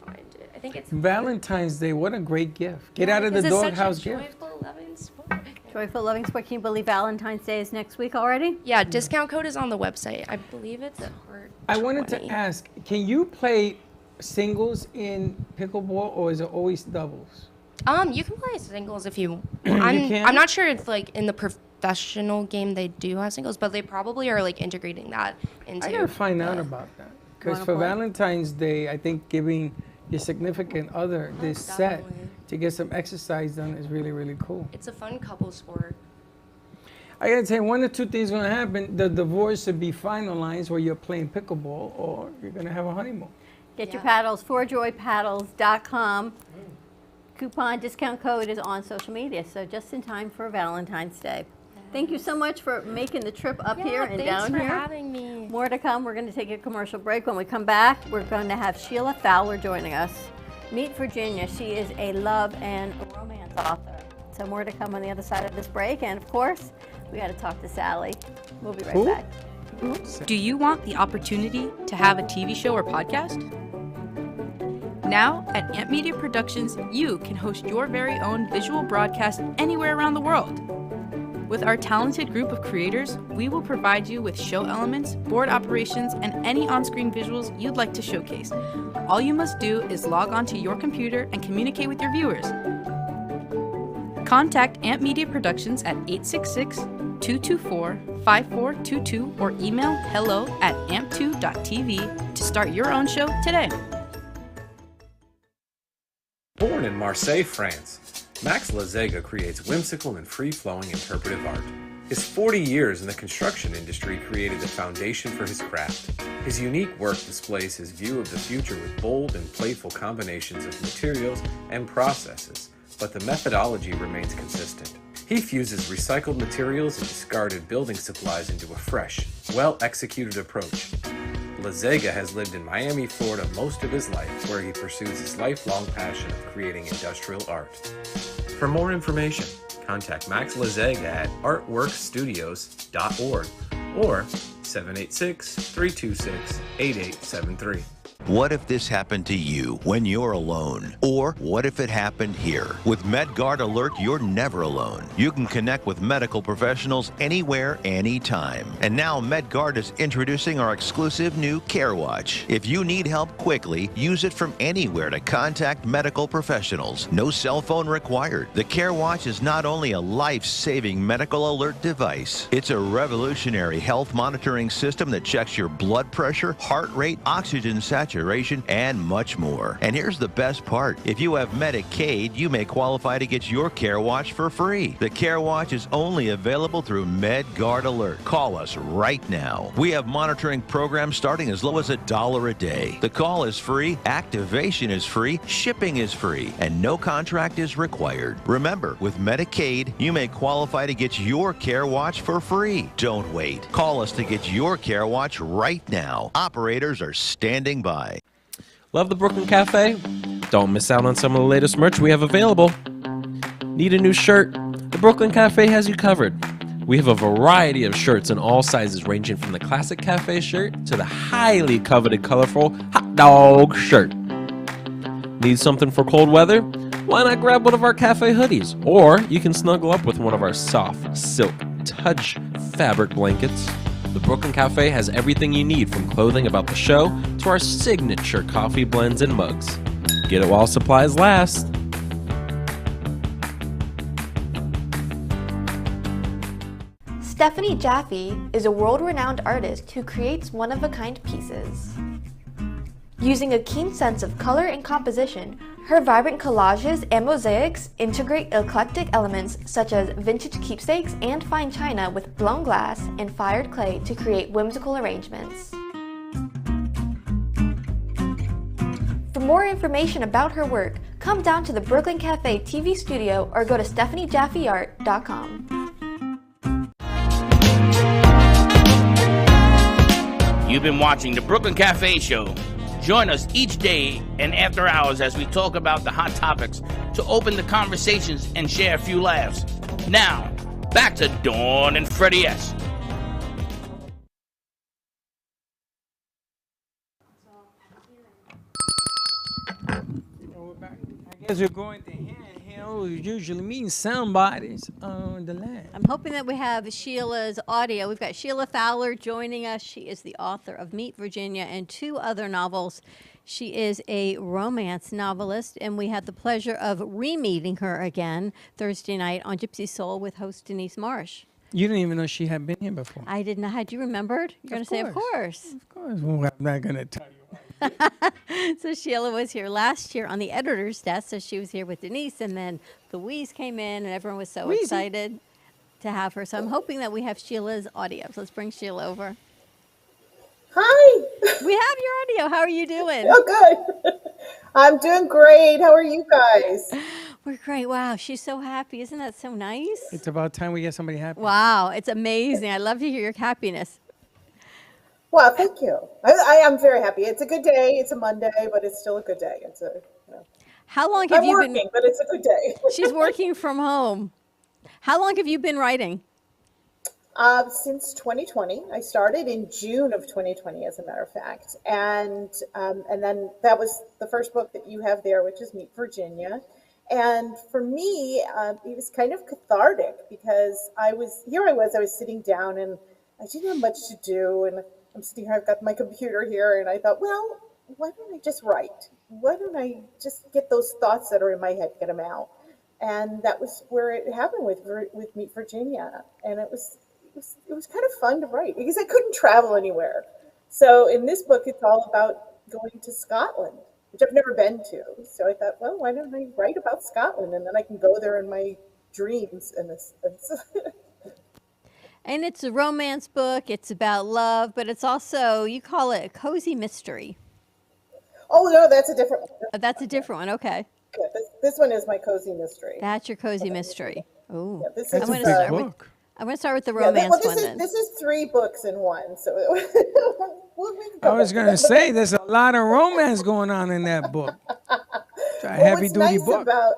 find it. I think it's Valentine's Day, what a great gift. Get out of the doghouse gift. Joyful, loving sport. Joyful Loving Sport. Can you believe Valentine's Day is next week already? Yeah, discount code is on the website. I believe it's Heart I wanted 20. to ask, can you play singles in pickleball, or is it always doubles? You can play singles if you. can? I'm not sure if, like, in the professional game they do have singles, but they probably are, like, integrating that into. I gotta find out about that, because for Valentine's Day, I think giving your significant other this set to get some exercise done is really, really cool. It's a fun couple sport. I gotta tell you, one or two things gonna happen. The divorce would be finalized where you're playing pickleball, or you're gonna have a honeymoon. Get your paddles, forjoypaddles.com. Coupon discount code is on social media, so just in time for Valentine's Day. Thank you so much for making the trip up here and down here. Thanks for having me. More to come. We're going to take a commercial break. When we come back, we're going to have Sheila Fowler joining us. Meet Virginia. She is a love and romance author. So more to come on the other side of this break. And of course, we got to talk to Sally. We'll be right back. Do you want the opportunity to have a TV show or podcast? Now, at Amp Media Productions, you can host your very own visual broadcast anywhere around the world. With our talented group of creators, we will provide you with show elements, board operations, and any on-screen visuals you'd like to showcase. All you must do is log on to your computer and communicate with your viewers. Contact Amp Media Productions at 866-224-5422 or email hello@amp2.tv to start your own show today. Born in Marseille, France, Max Lazega creates whimsical and free-flowing interpretive art. His 40 years in the construction industry created the foundation for his craft. His unique work displays his view of the future with bold and playful combinations of materials and processes, but the methodology remains consistent. He fuses recycled materials and discarded building supplies into a fresh, well-executed approach. Lazega has lived in Miami, Florida most of his life, where he pursues his lifelong passion of creating industrial art. For more information, contact Max Lazega at artworkstudios.org or 786-326-8873. What if this happened to you when you're alone? Or what if it happened here? With MedGuard Alert, you're never alone. You can connect with medical professionals anywhere, anytime. And now MedGuard is introducing our exclusive new Care Watch. If you need help quickly, use it from anywhere to contact medical professionals. No cell phone required. The Care Watch is not only a life-saving medical alert device, it's a revolutionary health monitoring system that checks your blood pressure, heart rate, oxygen saturation, and much more. And here's the best part. If you have Medicaid, you may qualify to get your Care Watch for free. The Care Watch is only available through MedGuard Alert. Call us right now. We have monitoring programs starting as low as $1 a day. The call is free, activation is free, shipping is free, and no contract is required. Remember, with Medicaid, you may qualify to get your Care Watch for free. Don't wait. Call us to get your Care Watch right now. Operators are standing by. Love the Brooklyn Cafe? Don't miss out on some of the latest merch we have available. Need a new shirt? The Brooklyn Cafe has you covered. We have a variety of shirts in all sizes, ranging from the classic cafe shirt to the highly coveted colorful hot dog shirt. Need something for cold weather? Why not grab one of our cafe hoodies? Or you can snuggle up with one of our soft silk touch fabric blankets. The Brooklyn Cafe has everything you need, from clothing about the show to our signature coffee blends and mugs. Get it while supplies last. Stephanie Jaffe is a world-renowned artist who creates one-of-a-kind pieces. Using a keen sense of color and composition, her vibrant collages and mosaics integrate eclectic elements such as vintage keepsakes and fine china with blown glass and fired clay to create whimsical arrangements. For more information about her work, come down to the Brooklyn Cafe TV studio or go to stephaniejaffeart.com. You've been watching the Brooklyn Cafe Show. Join us each day and after hours as we talk about the hot topics to open the conversations and share a few laughs. Now, back to Dawn and Freddie S. I guess we're going to handheld, which usually means somebody's on the line. I'm hoping that we have Sheila's audio. We've got Sheila Fowler joining us. She is the author of Meet Virginia and 2 other novels. She is a romance novelist, and we had the pleasure of re-meeting her again Thursday night on Gypsy Soul with host Denise Marsh. You didn't even know she had been here before. I did not. Had you remembered? You're going to say, of course. Of course. Well, I'm not going to tell you. So Sheila was here last year on the editor's desk, so she was here with Denise, and then Louise came in, and everyone was so excited to have her. So I'm hoping that we have Sheila's audio. So let's bring Sheila over. Hi. We have your audio. How are you doing? Oh, good. I'm doing great. How are you guys? We're great. Wow, she's so happy. Isn't that so nice? It's about time we get somebody happy. Wow, it's amazing. I love to hear your happiness. Well, thank you. I am very happy. It's a good day. It's a Monday, but it's still a good day. It's a, you know. How long have I'm you working, been? But it's a good day. She's working from home. How long have you been writing? Since 2020. I started in June of 2020, as a matter of fact, and then that was the first book that you have there, which is Meet Virginia. And for me, it was kind of cathartic because I was sitting down and I didn't have much to do, and I'm sitting here, I've got my computer here, and I thought, well, why don't I just write? Why don't I just get those thoughts that are in my head, get them out? And that was where it happened with Meet Virginia. And it was kind of fun to write because I couldn't travel anywhere. So in this book, it's all about going to Scotland, which I've never been to. So I thought, well, why don't I write about Scotland? And then I can go there in my dreams. And it's a romance book. It's about love, but it's also, you call it a cozy mystery. Oh, no, that's a different one. That's a different one. Okay. Yeah, this one is my cozy mystery. That's your cozy mystery. Oh, Yeah, this I'm is going a to big start with. book. I'm going to start with the Yeah, romance well, one then. this is 3 books in one. So we can I go was back going to to that. say there's a lot of romance going on in that book. It's a Well, heavy what's duty nice book. about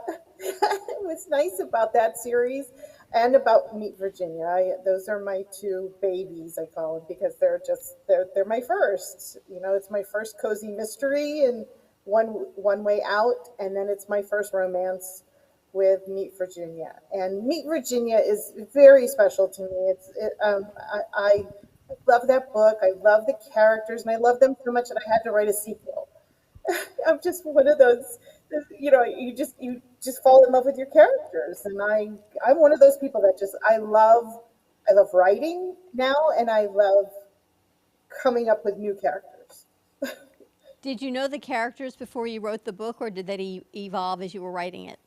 what's nice about that series and about Meet Virginia, those are my 2 babies, I call them, because they're my first. It's my first cozy mystery and one way out, and then it's my first romance with Meet Virginia. And Meet Virginia is very special to me. I love that book. I love the characters, and I love them so much that I had to write a sequel. I'm just one of those, you just fall in love with your characters, and I'm one of those people that I love writing now, and I love coming up with new characters. Did you know the characters before you wrote the book, or did they evolve as you were writing it?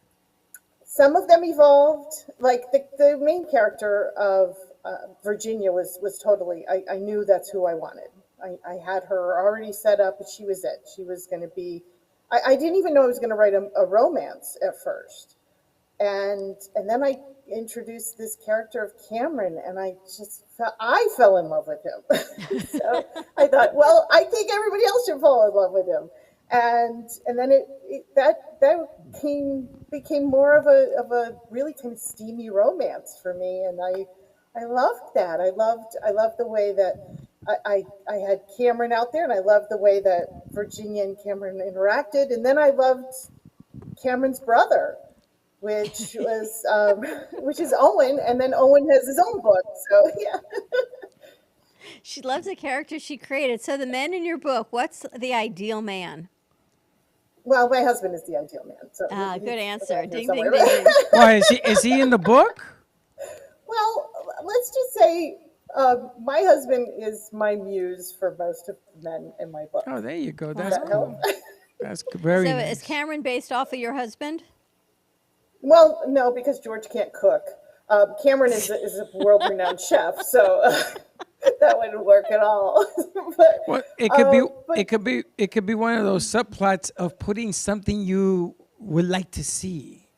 Some of them evolved, like the main character of Virginia was totally, I knew that's who I wanted. I had her already set up, but she was it. She was going to be, I didn't even know I was going to write a romance at first. And then I introduced this character of Cameron, and I fell in love with him. So I thought, well, I think everybody else should fall in love with him. And then that became more of a really kind of steamy romance for me, and I loved that. I loved the way that I had Cameron out there, and I loved the way that Virginia and Cameron interacted, and then I loved Cameron's brother, which is Owen, and then Owen has his own book. So yeah. She loves the character she created. So the men in your book, what's the ideal man? Well, my husband is the ideal man. So good answer. Ding, ding, somewhere. ding, ding. Why is he in the book? Well, let's just say my husband is my muse for most of the men in my book. Oh, there you go. Does That's that cool. help? That's very So nice. is Cameron based off of your husband? Well, no, because George can't cook. Cameron is a world-renowned chef, so that wouldn't work at all. But, Well, it could be one of those subplots of putting something you would like to see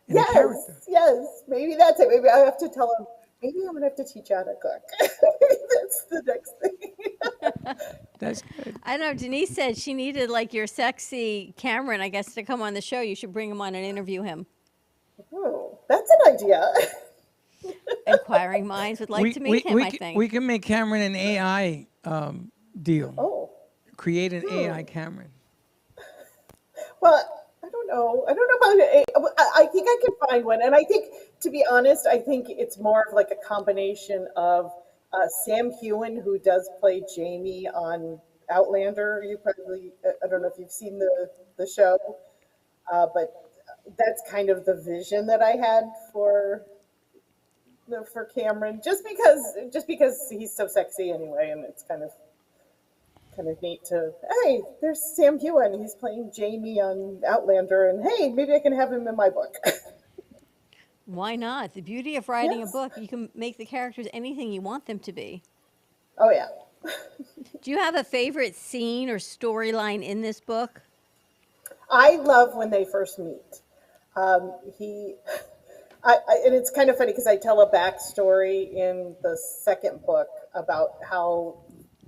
in a character. Yes, maybe that's it. Maybe I have to tell him. Maybe I'm gonna have to teach you how to cook. That's the next thing. That's good. I know Denise said she needed like your sexy Cameron, I guess, to come on the show. You should bring him on and interview him. Oh, that's an idea. Inquiring minds would like to meet him, I think. We can make Cameron an AI deal. Oh. Create an AI Cameron. Well, I don't know about it. I think I can find one, and I think, to be honest, I think it's more of like a combination of Sam Heughan, who does play Jamie on Outlander. You probably, I don't know if you've seen the show, but that's kind of the vision that I had for Cameron, just because he's so sexy anyway, and it's kind of neat to, hey, there's Sam Heughan, he's playing Jamie on Outlander, and hey, maybe I can have him in my book. Why not? The beauty of writing a book, you can make the characters anything you want them to be. Oh yeah. Do you have a favorite scene or storyline in this book? I love when they first meet. And it's kind of funny because I tell a backstory in the second book about how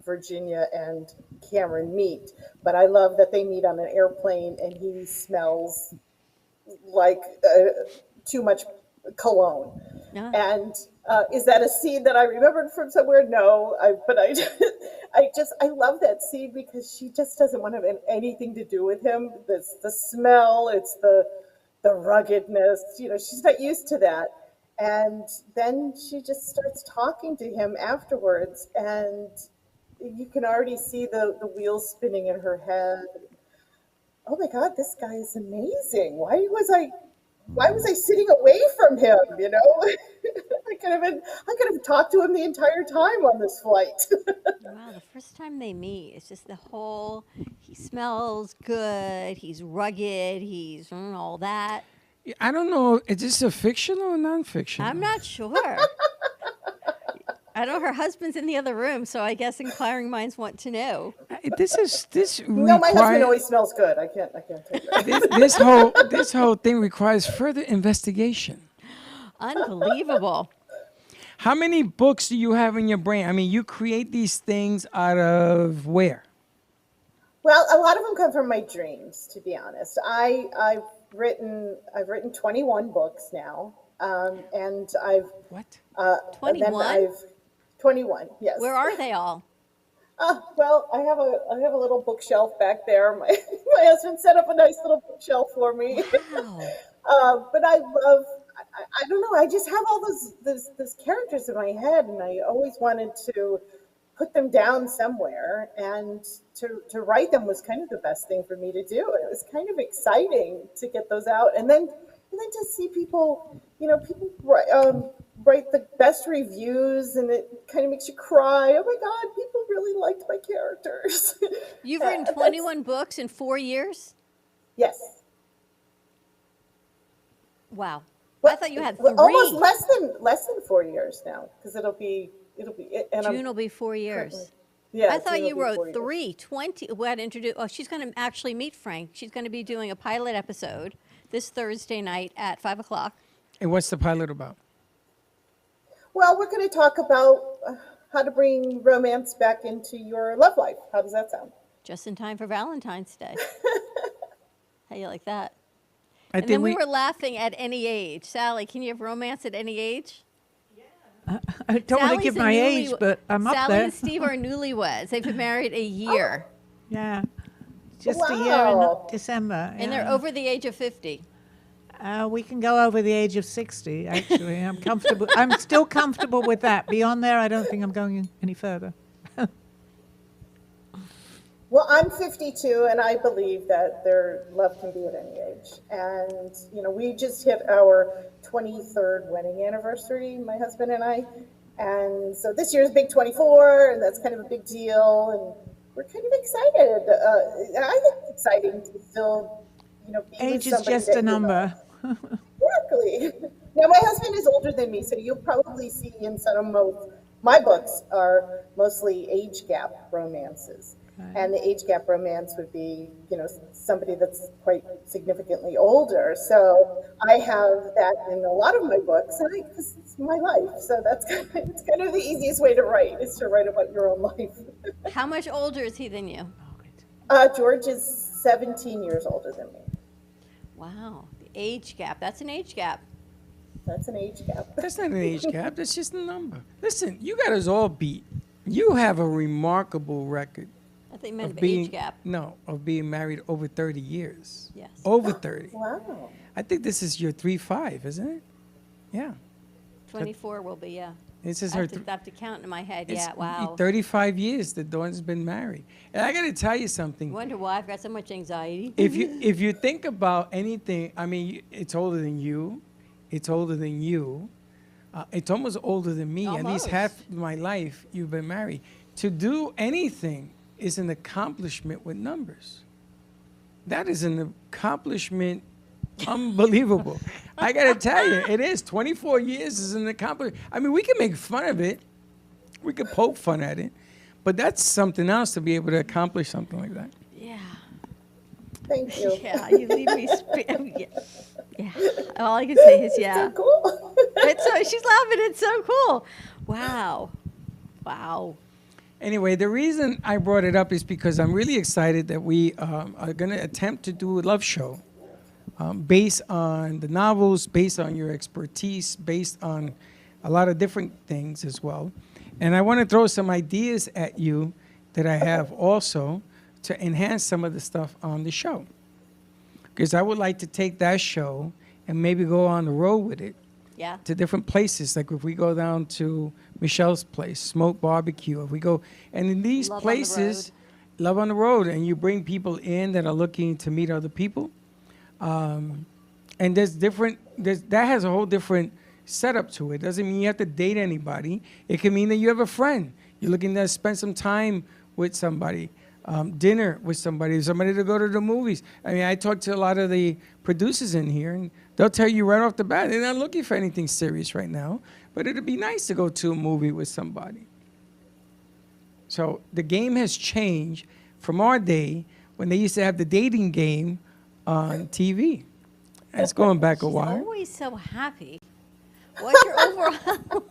Virginia and Cameron meet, but I love that they meet on an airplane and he smells like too much cologne. Yeah. And is that a scene that I remembered from somewhere? No, but I love that scene because she just doesn't want to have anything to do with him. It's the smell, it's the ruggedness, she's not used to that. And then she just starts talking to him afterwards, and you can already see the wheels spinning in her head. Oh my God, this guy is amazing. Why was I sitting away from him? I could have talked to him the entire time on this flight. Wow, the first time they meet, it's just the whole, he smells good, he's rugged, he's all that. I don't know, is this a fictional or non-fictional? I'm not sure. I know her husband's in the other room, so I guess inquiring minds want to know. No, my husband always smells good. I can't take that. This whole thing requires further investigation. Unbelievable. How many books do you have in your brain? I mean, you create these things out of where? Well, a lot of them come from my dreams, to be honest. I've written 21 books now, and I've what? 21? 21. Yes. Where are they all? Well, I have a little bookshelf back there. My husband set up a nice little bookshelf for me. Wow. But I don't know. I just have all those characters in my head, and I always wanted to put them down somewhere, and to write them was kind of the best thing for me to do. It was kind of exciting to get those out, and then to see people, write the best reviews, and it kind of makes you cry. Oh my God, people really liked my characters. You've written 21 books in 4 years? Yes. Wow. Well, I thought you had 3. Almost less than 4 years now, because it'll be. And June will be 4 years. Yeah. I thought June you will be 4 wrote years. 3, 20. We had introduced. Oh, she's going to actually meet Frank. She's going to be doing a pilot episode this Thursday night at 5:00. And what's the pilot about? Well, we're going to talk about how to bring romance back into your love life. How does that sound? Just in time for Valentine's Day. How you like that? I And think then we were laughing at any age. Sally, can you have romance at any age? I don't want to give my age, but I'm up Sally there. and Steve are newlyweds. They've been married a year. Yeah, just a year in December. And they're over the age of 50. We can go over the age of 60, actually. I'm comfortable. I'm still comfortable with that. Beyond there, I don't think I'm going any further. Well, I'm 52, and I believe that their love can be at any age. And, we just hit our 23rd wedding anniversary, my husband and I. And so this year's big 24, and that's kind of a big deal. And we're kind of excited. I think it's exciting to still, be Age with is somebody just that a you number. love. Exactly. Now, my husband is older than me, so you'll probably see in some of my books are mostly age gap romances. And the age gap romance would be, somebody that's quite significantly older. So I have that in a lot of my books, and because it's my life. So it's kind of the easiest way to write, is to write about your own life. How much older is he than you? George is 17 years older than me. Wow. The age gap. That's an age gap. That's an age gap. That's not an age gap. That's just a number. Listen, you got us all beat. You have a remarkable record. I think meant of the being, age gap. No, of being married over 30 years. Yes. Over 30. Wow. I think this is your 3-5, isn't it? Yeah. 24 will be, yeah. This is I her. have to count in my head. It's Yeah, wow. 35 years that Dawn's been married. And I got to tell you something. Wonder why I've got so much anxiety. If you think about anything, I mean, it's older than you. It's older than you. It's almost older than me. At least half of my life you've been married. To do anything is an accomplishment with numbers. That is an accomplishment unbelievable. I got to tell you, it is. 24 years is an accomplishment. I mean, we can make fun of it. We could poke fun at it. But that's something else to be able to accomplish something like that. Yeah. Thank you. Yeah, you leave me. Yeah. All I can say is yeah. So cool. She's laughing. It's so cool. Wow. Wow. Anyway, the reason I brought it up is because I'm really excited that we are going to attempt to do a love show based on the novels, based on your expertise, based on a lot of different things as well. And I want to throw some ideas at you that I have also to enhance some of the stuff on the show. Because I would like to take that show and maybe go on the road with it. Yeah. To different places. Like if we go down to Michelle's place, Smoke Barbecue, if we go, and in these Love places, Love on the Road, and you bring people in that are looking to meet other people. And that has a whole different setup to it. Doesn't mean you have to date anybody. It can mean that you have a friend. You're looking to spend some time with somebody, dinner with somebody to go to the movies. I mean, I talk to a lot of the producers in here, and they'll tell you right off the bat, they're not looking for anything serious right now, but it'd be nice to go to a movie with somebody. So the game has changed from our day when they used to have the dating game on TV. It's going back a while. Always so happy. What's your overall?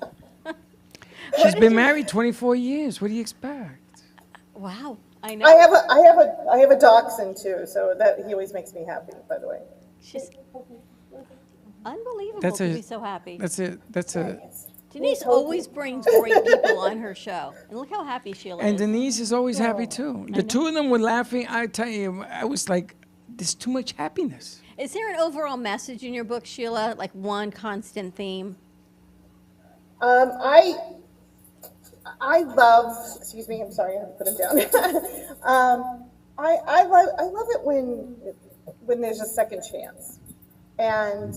She's been married 24 years. What do you expect? Wow, I know. I have a dachshund too, so that he always makes me happy. By the way, She's unbelievable That's to a- be so happy. That's it. That's a. Denise always brings great people on her show, and look how happy Sheila And is. Denise is always happy too. The two of them were laughing. I tell you, I was like, there's too much happiness. Is there an overall message in your book, Sheila? Like one constant theme? I love. Excuse me. I'm sorry. I have to put him down. I love it when there's a second chance, and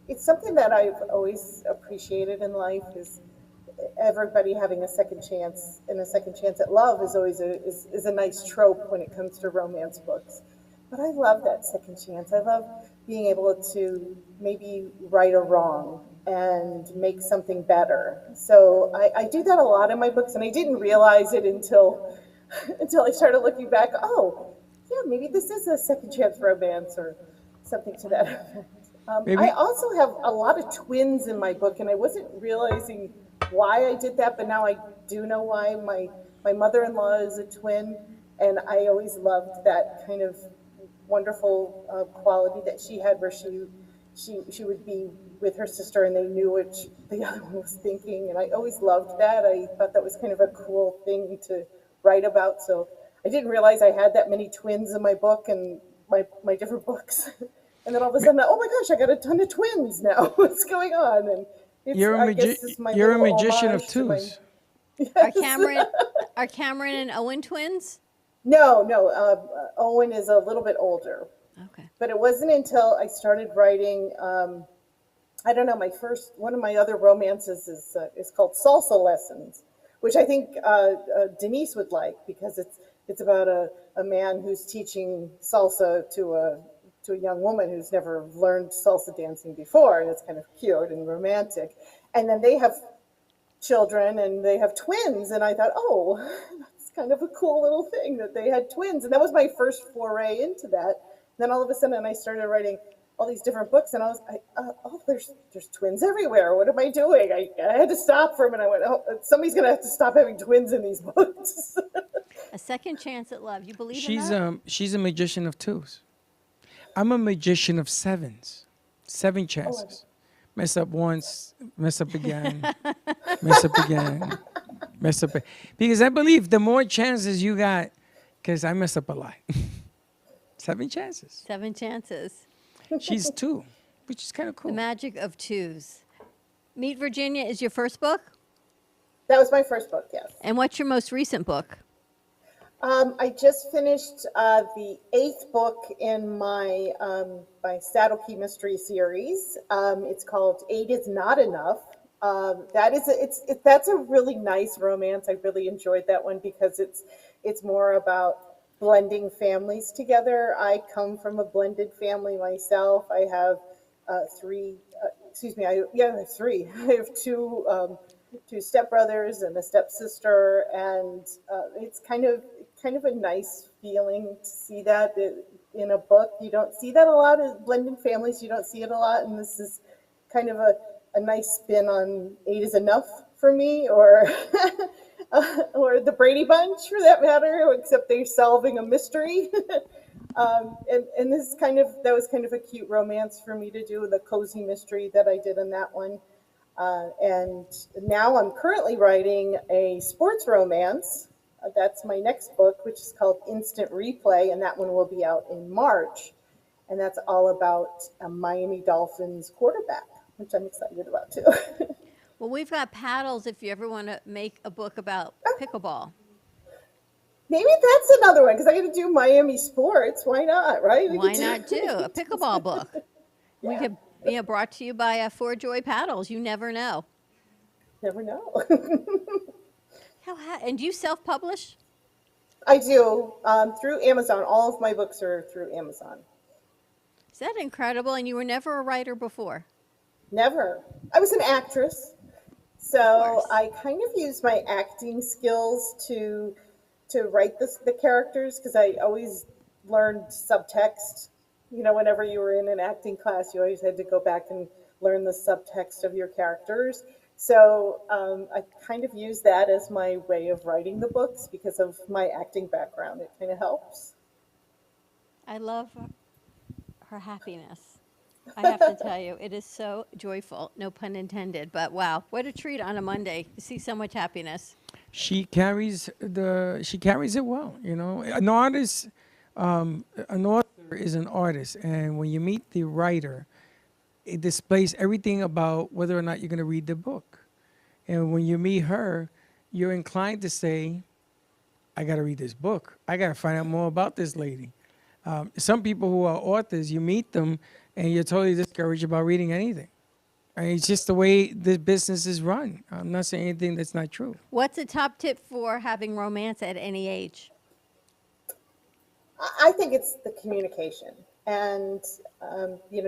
it's something that I've always appreciated in life is everybody having a second chance, and a second chance at love is always a nice trope when it comes to romance books. But I love that second chance. I love being able to maybe right a wrong and make something better. So I do that a lot in my books, and I didn't realize it until I started looking back. Oh, yeah, maybe this is a second chance romance or something to that effect. I also have a lot of twins in my book, and I wasn't realizing why I did that, but now I do know why. My mother-in-law is a twin, and I always loved that kind of wonderful quality that she had, where she would be with her sister and they knew what the other one was thinking, and I always loved that. I thought that was kind of a cool thing to write about. So I didn't realize I had that many twins in my book and my different books. And then all of a sudden, oh my gosh, I got a ton of twins now. What's going on? And it's, You're a magician of twos. Are Cameron and Owen twins? No. Owen is a little bit older. Okay. But it wasn't until I started writing, I don't know, one of my other romances is called Salsa Lessons, which I think Denise would like, because it's about a man who's teaching salsa to a young woman who's never learned salsa dancing before, and it's kind of cute and romantic. And then they have children, and they have twins, and I thought, oh, that's kind of a cool little thing that they had twins. And that was my first foray into that. Then all of a sudden I started writing all these different books, and I was there's twins everywhere. What am I doing? I had to stop for a minute. I went, oh, somebody's going to have to stop having twins in these books. A second chance at love. You believe in that? She's a magician of twos. I'm a magician of sevens. 7 chances. Mess up once, mess up again, mess up again, mess up. Because I believe the more chances you got, because I mess up a lot. 7 chances. 7 chances. She's 2, which is kind of cool. The magic of twos. Meet Virginia is your first book? That was my first book, yes. And what's your most recent book? I just finished the 8th book in my Saddle Key Mystery series. It's called 8 is Not Enough. That's a really nice romance. I really enjoyed that one because it's more about blending families together. I come from a blended family myself. I have 3. I have 3. I have 2 stepbrothers and a stepsister, and it's kind of a nice feeling to see that in a book. You don't see that a lot of blended families. You don't see it a lot, and this is kind of a nice spin on 8 is Enough for me, or or the Brady Bunch for that matter, except they're solving a mystery. And this is that was kind of a cute romance for me to do, the cozy mystery that I did in that one. And now I'm currently writing a sports romance. That's my next book, which is called Instant Replay, and that one will be out in March. And that's all about a Miami Dolphins quarterback, which I'm excited about too. Well, we've got paddles if you ever want to make a book about pickleball. Maybe that's another one, because I got to do Miami sports. Why not, right? Why not do a pickleball book? Yeah. We could brought to you by For Joy Paddles. You never know. Never know. And do you self-publish? I do, through Amazon. All of my books are through Amazon. Is that incredible? And you were never a writer before? Never. I was an actress. So I kind of used my acting skills to write the characters, because I always learned subtext. Whenever you were in an acting class, you always had to go back and learn the subtext of your characters. So I kind of use that as my way of writing the books because of my acting background. It kind of helps. I love her happiness. I have to tell you, it is so joyful, no pun intended, but wow, what a treat on a Monday to see so much happiness. She carries it well, you know. An artist, an author is an artist, and when you meet the writer, it displays everything about whether or not you're going to read the book. And when you meet her, you're inclined to say, I got to read this book. I got to find out more about this lady. Some people who are authors, you meet them and you're totally discouraged about reading anything. I mean, it's just the way the business is run. I'm not saying anything that's not true. What's a top tip for having romance at any age? I think it's the communication. And,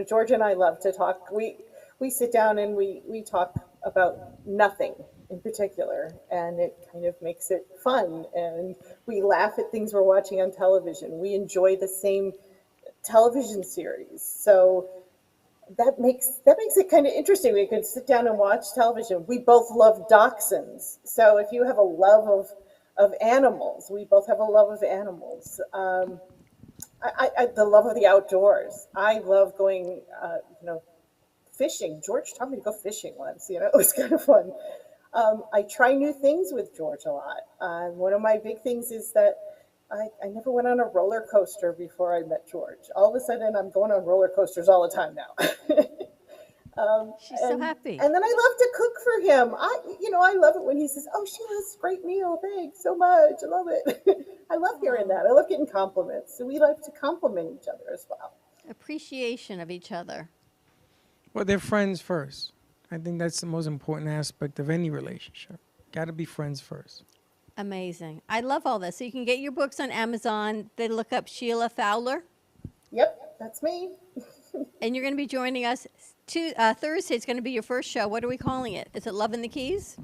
George and I love to talk. We sit down and we talk about nothing in particular, and it kind of makes it fun. And we laugh at things we're watching on television. We enjoy the same television series. So that makes it kind of interesting. We can sit down and watch television. We both love dachshunds. So if you have a love of animals, we both have a love of animals. I the love of the outdoors. I love going, fishing. George taught me to go fishing once. It was kind of fun. I try new things with George a lot. One of my big things is that I never went on a roller coaster before I met George. All of a sudden, I'm going on roller coasters all the time now. She's so happy. And then I love to cook for him. I love it when he says, "Oh, Sheila, this is a great meal. Thanks so much. I love it." I love hearing that. I love getting compliments. So we like to compliment each other as well. Appreciation of each other. Well, they're friends first. I think that's the most important aspect of any relationship. Got to be friends first. Amazing. I love all this. So you can get your books on Amazon. They look up Sheila Fowler. Yep, that's me. And you're going to be joining us Thursday. It's going to be your first show. What are we calling it? Is it Love in the Keys?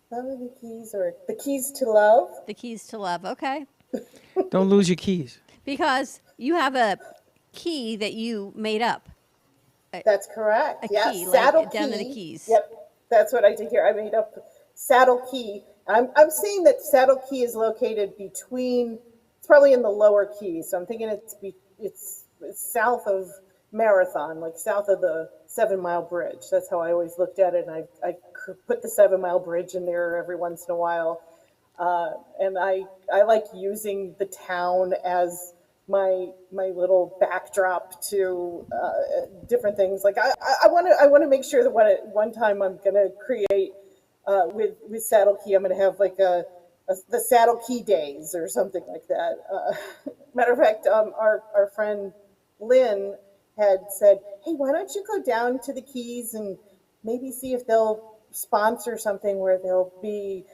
Love in the Keys, or The Keys to Love? The Keys to Love. Okay. Don't lose your keys. Because you have a key that you made up. That's correct. A key, saddle like down key. to the keys. Yep, that's what I did here. I made up saddle key. I'm saying that saddle key is located between. It's probably in the lower key, so I'm thinking it's south of Marathon, like south of the 7 Mile Bridge. That's how I always looked at it, and I put the 7 Mile Bridge in there every once in a while. And I like using the town as my little backdrop to different things. Like I want to make sure that one time I'm going to create with Saddle Key, I'm going to have like the Saddle Key Days or something like that. Matter of fact, our friend Lynn had said, "Hey, why don't you go down to the Keys and maybe see if they'll sponsor something where they'll be."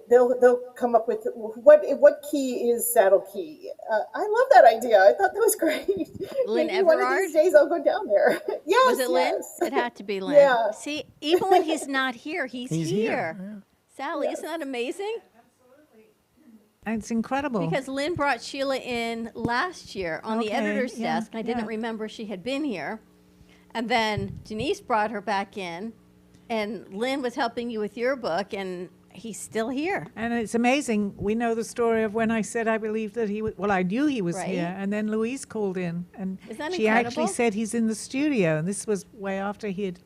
They'll come up with what key is Saddle Key. I love that idea. I thought that was great. Lynn Maybe Everard? one of these days I'll go down there. Yes, Was it Lynn? yes. It had to be Lynn. Yeah. See, even when he's not here, he's He's here. here, Sally, isn't that amazing? It's incredible. Because Lynn brought Sheila in last year on the Okay, editor's yeah, desk. I didn't yeah. remember she had been here. And then Denise brought her back in, and Lynn was helping you with your book, and he's still here. And it's amazing. We know the story of when I said I believed that he would, well, I knew he was Right. here. And then Louise called in and Isn't that she actually incredible? said he's in the studio. And this was way after he had,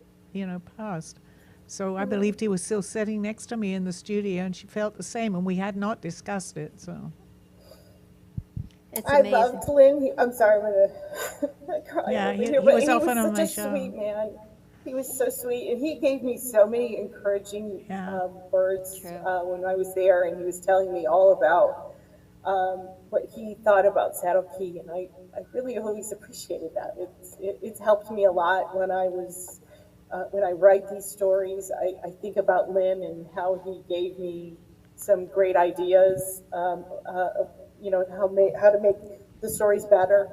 passed. So I believed he was still sitting next to me in the studio, and she felt the same. And we had not discussed it. So It's I amazing. loved Lynn. I'm sorry, I'm gonna cry. Yeah, over he- here, he but was often on such my a show. sweet man. He was so sweet, and he gave me so many encouraging words when I was there, and he was telling me all about what he thought about Saddle Key, and I really always appreciated that. It's helped me a lot when I was when I write these stories. I think about Lynn and how he gave me some great ideas. How to make the stories better.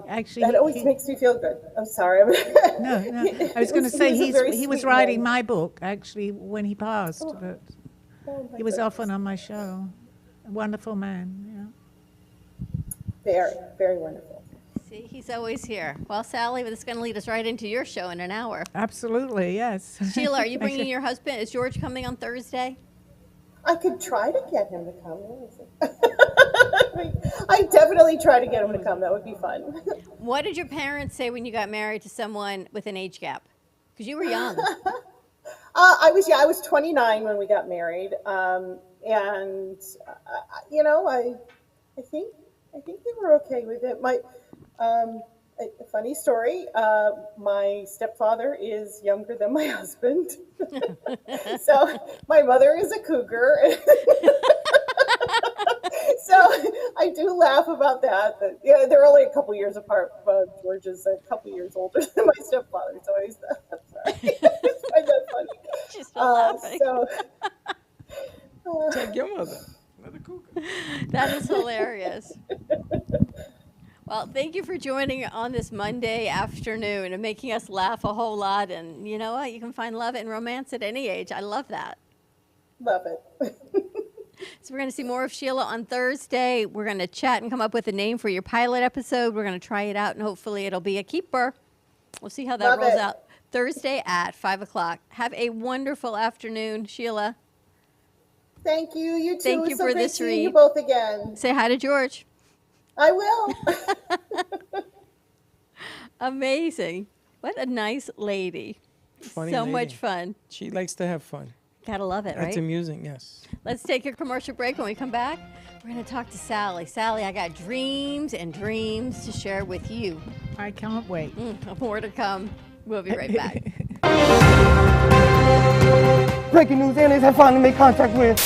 Actually, that always makes me feel good. I'm sorry. no. I was going to say he was writing my book actually when he passed, but he was often on my show. A wonderful man. Yeah. Very, very wonderful. See, he's always here. Well, Sally, this is going to lead us right into your show in an hour. Absolutely, yes. Sheila, are you bringing your husband? Is George coming on Thursday? I could try to get him to come. I definitely try to get him to come. That would be fun. What did your parents say when you got married to someone with an age gap? Because you were young. I was 29 when we got married, and I think they were okay with it. A funny story. My stepfather is younger than my husband, so my mother is a cougar. So I do laugh about that. But yeah, they're only a couple years apart. But George is a couple years older than my stepfather, so I'm sorry. I just find that funny. She's still laughing. Check your mother. Another cougar. That is hilarious. Well, thank you for joining on this Monday afternoon and making us laugh a whole lot. And you know what? You can find love and romance at any age. I love that. Love it. So we're going to see more of Sheila on Thursday. We're going to chat and come up with a name for your pilot episode. We're going to try it out, and hopefully it'll be a keeper. We'll see how that rolls out Thursday at 5 o'clock. Have a wonderful afternoon, Sheila. Thank you. You too. Thank you so for great this seeing you read. both again. Say hi to George. I will. Amazing. What a nice lady. Funny so lady. much fun. She likes to have fun. Gotta love it, right? That's amusing, yes. Let's take a commercial break. When we come back, we're going to talk to Sally. Sally, I got dreams and dreams to share with you. I can't wait. More to come. We'll be right back. Breaking news, aliens have finally made contact with.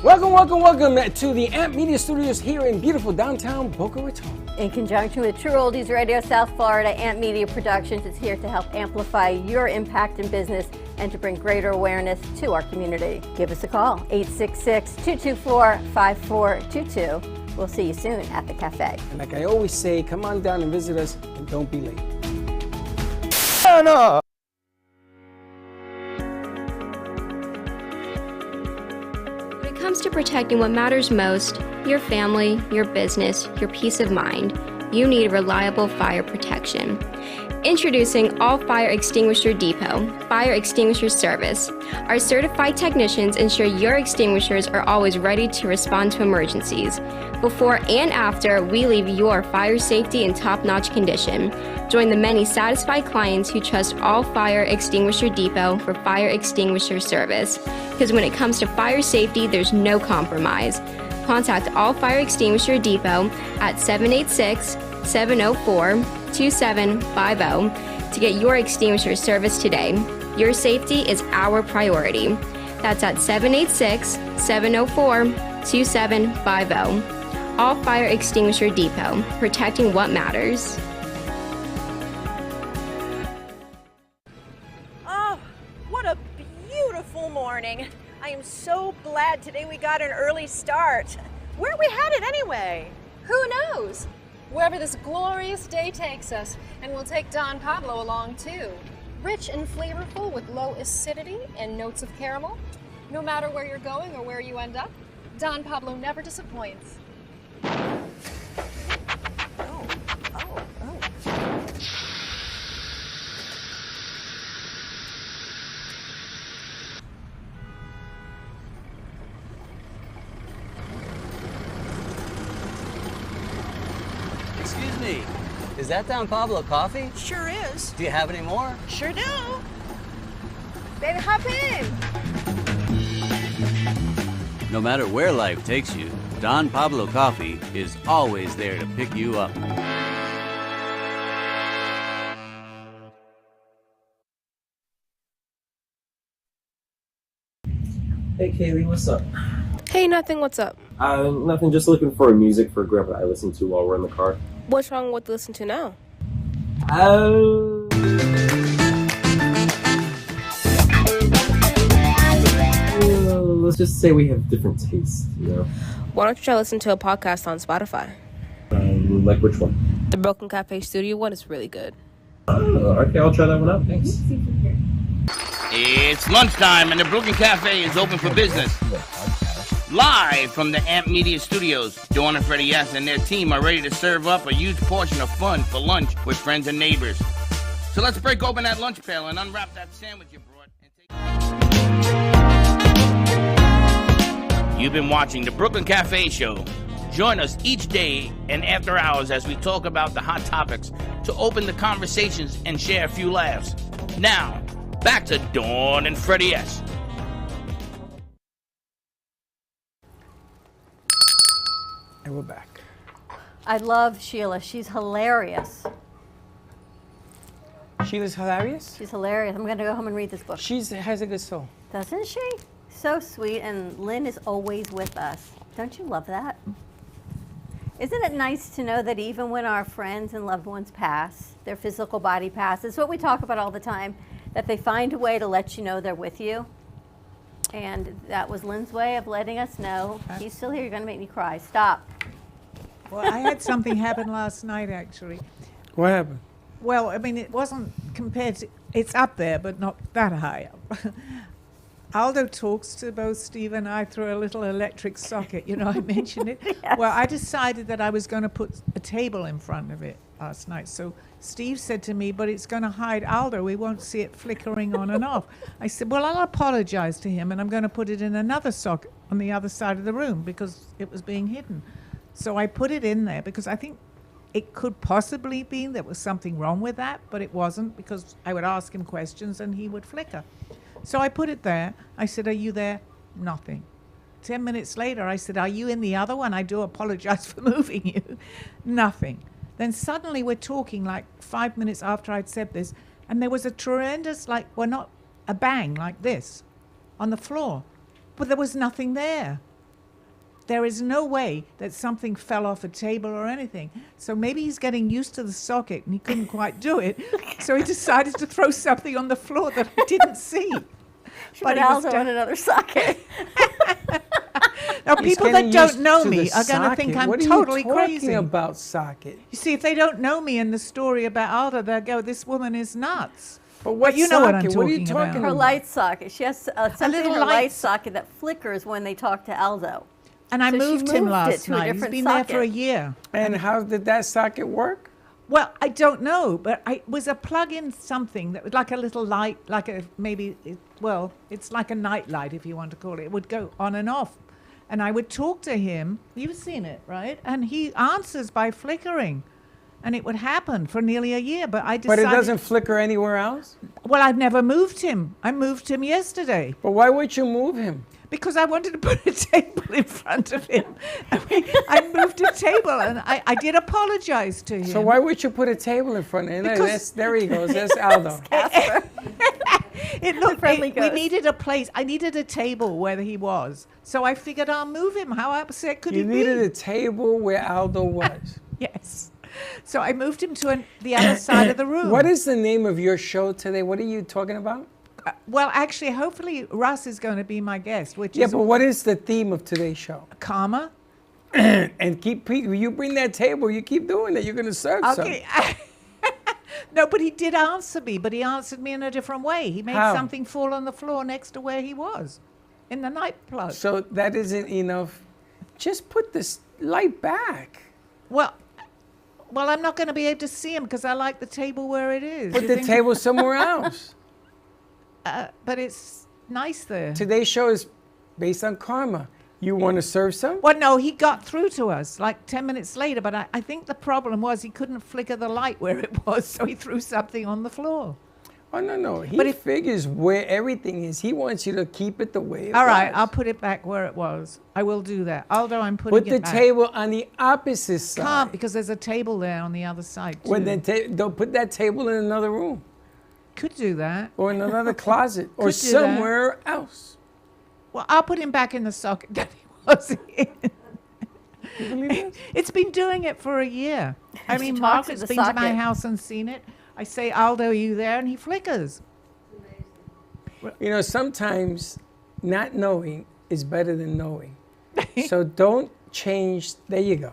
Welcome to the AMP Media Studios here in beautiful downtown Boca Raton. In conjunction with True Oldies Radio South Florida, AMP Media Productions is here to help amplify your impact in business and to bring greater awareness to our community. Give us a call, 866-224-5422. We'll see you soon at the cafe. And like I always say, come on down and visit us and don't be late. No. When it comes to protecting what matters most, your family, your business, your peace of mind, you need reliable fire protection. Introducing All Fire Extinguisher Depot, Fire Extinguisher Service. Our certified technicians ensure your extinguishers are always ready to respond to emergencies. Before and after, we leave your fire safety in top-notch condition. Join the many satisfied clients who trust All Fire Extinguisher Depot for fire extinguisher service. Because when it comes to fire safety, there's no compromise. Contact All Fire Extinguisher Depot at 786-704-2750 to get your extinguisher service today. Your safety is our priority. That's at 786-704-2750. All Fire Extinguisher Depot, protecting what matters. Oh, what a beautiful morning. I am so glad today we got an early start. Where are we headed anyway? Who knows? Wherever this glorious day takes us, and we'll take Don Pablo along too. Rich and flavorful with low acidity and notes of caramel. No matter where you're going or where you end up, Don Pablo never disappoints. Excuse me, is that Don Pablo coffee? Sure is. Do you have any more? Sure do. Baby, hop in. No matter where life takes you, Don Pablo Coffee is always there to pick you up. Hey Kaylee, what's up? Hey, nothing, what's up? Nothing, just looking for music for Grandpa I listen to while we're in the car. What's wrong with listen to now? Let's just say we have different tastes, you know? Why don't you try listen to a podcast on Spotify? Like which one? The Broken Cafe Studio one is really good. Okay, I'll try that one out, thanks. It's lunchtime and the Brooklyn Cafe is open for business. Live from the Amp Media Studios, Dawn and Freddie S. and their team are ready to serve up a huge portion of fun for lunch with friends and neighbors. So let's break open that lunch pail and unwrap that sandwich you brought. You've been watching the Brooklyn Cafe Show. Join us each day and after hours as we talk about the hot topics to open the conversations and share a few laughs. Now, back to Dawn and Freddie S. And we're back. I love Sheila. She's hilarious. Sheila's hilarious? She's hilarious. I'm going to go home and read this book. She has a good soul. Doesn't she? So sweet. And Lynn is always with us. Don't you love that? Isn't it nice to know that even when our friends and loved ones pass, their physical body passes, it's what we talk about all the time, that they find a way to let you know they're with you. And that was Lynn's way of letting us know, he's still here, you're going to make me cry. Stop. Well, I had something happen last night, actually. What happened? Well, I mean, it wasn't compared to, it's up there, but not that high up. Aldo talks to both Steve and I through a little electric socket. You know, I mentioned it. Yes. Well, I decided that I was going to put a table in front of it last night. So Steve said to me, but it's going to hide Aldo. We won't see it flickering on and off. I said, well, I'll apologize to him, and I'm going to put it in another socket on the other side of the room because it was being hidden. So I put it in there because I think it could possibly be there was something wrong with that, but it wasn't because I would ask him questions and he would flicker. So I put it there. I said, are you there? Nothing. 10 minutes later, I said, are you in the other one? I do apologize for moving you. Nothing. Then suddenly we're talking like 5 minutes after I'd said this, and there was a tremendous, like, well, not a bang like this on the floor, but there was nothing there. There is no way that something fell off a table or anything. So maybe he's getting used to the socket and he couldn't quite do it. So he decided to throw something on the floor that I didn't see. But also on another socket. Now, people that don't know me are going to think I'm totally crazy. What are you talking about, socket? You see, if they don't know me and the story about Aldo, they'll go, this woman is nuts. But what you know what I'm socket? talking What are you talking about. Her light socket. She has something in her light light socket that flickers when they talk to Aldo. And I So she moved him moved it last to a night. He's different been there for a socket. year. And how did that socket work? Well, I don't know, but it was a plug-in something that was like a little light, like a it's like a night light, if you want to call it. It would go on and off. And I would talk to him. You've seen it, right? And he answers by flickering. And it would happen for nearly a year, but I decided... But it doesn't flicker anywhere else? Well, I've never moved him. I moved him yesterday. But why would you move him? Because I wanted to put a table in front of him. I moved a table, and I did apologize to him. So why would you put a table in front of him? There he goes. That's Aldo. We needed a place. I needed a table where he was. So I figured I'll move him. How upset could he be? You needed a table where Aldo was. Yes. So I moved him to the other side of the room. What is the name of your show today? What are you talking about? Well, actually, hopefully Russ is going to be my guest, which Yeah, is... but what is the theme of today's show? Karma. And you bring that table, you keep doing it, you're going to serve Okay. No, but he did answer me, but he answered me in a different way. He made How? something fall on the floor next to where he was, in the night plug. So that isn't enough. Just put this light back. Well, I'm not going to be able to see him because I like the table where it is. Put You the think- table somewhere else. But it's nice there. Today's show is based on karma. You want to serve some? Well, no, he got through to us like 10 minutes later, but I think the problem was he couldn't flicker the light where it was, so he threw something on the floor. Oh, no. He figures where everything is. He wants you to keep it the way it was. All right, I'll put it back where it was. I will do that. Although I'm putting Put it the back. table on the opposite side. Can't, because there's a table there on the other side, too. Well, then don't put that table in another room. Could do that. Or in another closet. Or Could do that. somewhere else. Well, I'll put him back in the socket that he was in. You believe this? It's been doing it for a year. I She mean, talks to Margaret's the been to my socket. house and seen it. I say, Aldo, are you there? And he flickers. You know, sometimes not knowing is better than knowing. So don't change. There you go.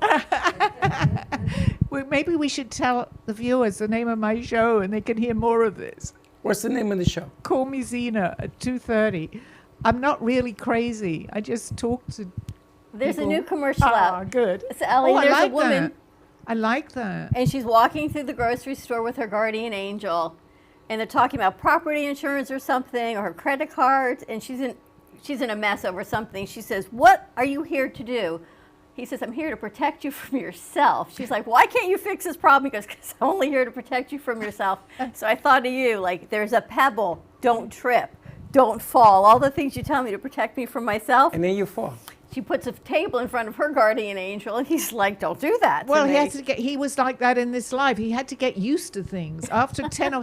Well, maybe we should tell the viewers the name of my show and they can hear more of this. What's the name of the show? Call me Zena at 2:30. I'm not really crazy. I just talk to There's people. a new commercial out. Good. So, Ellie, I there's like a woman. that. I like that. And she's walking through the grocery store with her guardian angel, and they're talking about property insurance or something, or her credit cards, and she's in a mess over something. She says, "What are you here to do?" He says, "I'm here to protect you from yourself." She's like, "Why can't you fix this problem?" He goes, "Because I'm only here to protect you from yourself." So I thought of you, like, there's a pebble, don't trip, don't fall, all the things you tell me to protect me from myself. And then you fall. She puts a table in front of her guardian angel, and he's like, "Don't do that." Well, he was like that in this life. He had to get used to things. After 10,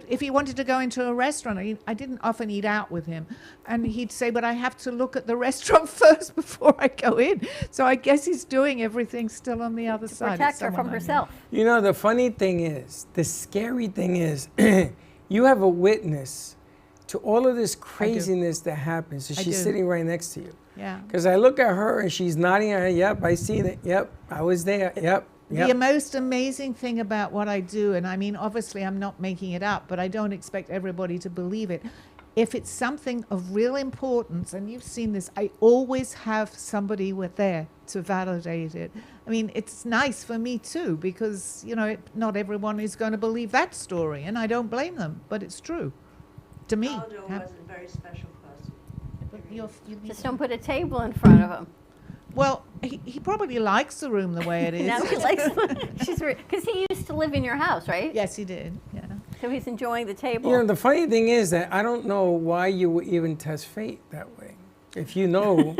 if he wanted to go into a restaurant, I didn't often eat out with him. And he'd say, "But I have to look at the restaurant first before I go in." So I guess he's doing everything still on the other side. Protect her from herself. You know, the funny thing is, the scary thing is, you have a witness to all of this craziness that happens. So she's sitting right next to you. Yeah. Because I look at her and she's nodding her head. Yep, I seen it. Yep, I was there. Yep. The most amazing thing about what I do, and I mean, obviously I'm not making it up, but I don't expect everybody to believe it. If it's something of real importance, and you've seen this, I always have somebody there to validate it. I mean, it's nice for me too, because, you know, not everyone is going to believe that story, and I don't blame them, but it's true. To me. Aldo was a very special person. Just don't put a table in front of him. Well, he probably likes the room the way it is. No, he likes because he used to live in your house, right? Yes, he did. Yeah. So he's enjoying the table. You know, the funny thing is that I don't know why you would even test fate that way. If you know,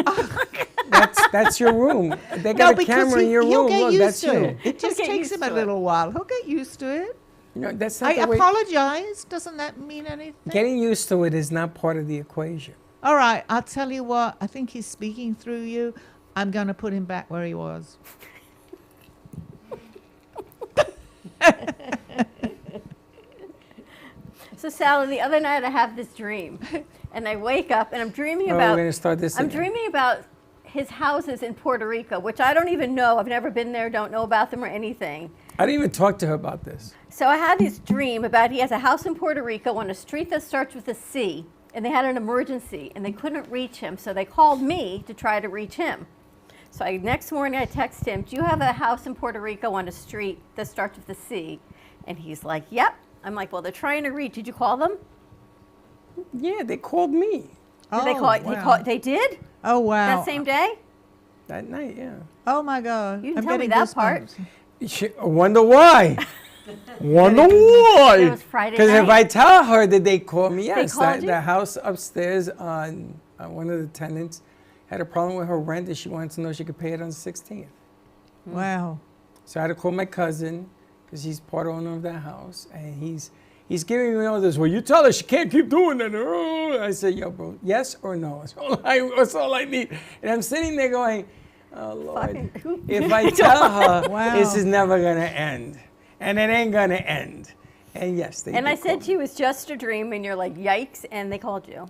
that's your room. They got a camera in your room. Look, that's you. It just takes him a little while. He'll get used to it. You know, that's not I the way. apologize. Doesn't that mean anything? Getting used to it is not part of the equation. All right, I'll tell you what. I think he's speaking through you. I'm going to put him back where he was. So, Sally, the other night I have this dream, and I wake up and I'm dreaming about. We're going to start this I'm again. dreaming about his houses in Puerto Rico, which I don't even know. I've never been there, don't know about them or anything. I didn't even talk to her about this. So I had this dream about he has a house in Puerto Rico on a street that starts with a C, and they had an emergency, and they couldn't reach him, so they called me to try to reach him. So next morning I text him, "Do you have a house in Puerto Rico on a street that starts with a C?" And he's like, "Yep." I'm like, "Well, they're trying to reach. Did you call them?" Yeah, they called me. Did they call? Wow. They did? Oh, wow. That same day? That night, yeah. Oh, my God. You didn't tell me that part. I wonder why. Wonder why. It was Friday Because if night. I tell her that they called me, yes, called you? the house upstairs on one of the tenants had a problem with her rent, and she wanted to know if she could pay it on the 16th. Wow. So I had to call my cousin, because he's part owner of that house, and he's giving me all this. Well, you tell her she can't keep doing that. Oh. I said, "Yo, bro, yes or no? That's all I need." And I'm sitting there going, "Oh, Lord, if I tell her this is never going to end, and it ain't going to end." And yes, they And did I said call to you, "It's just a dream," and you're like, "Yikes," and they called you.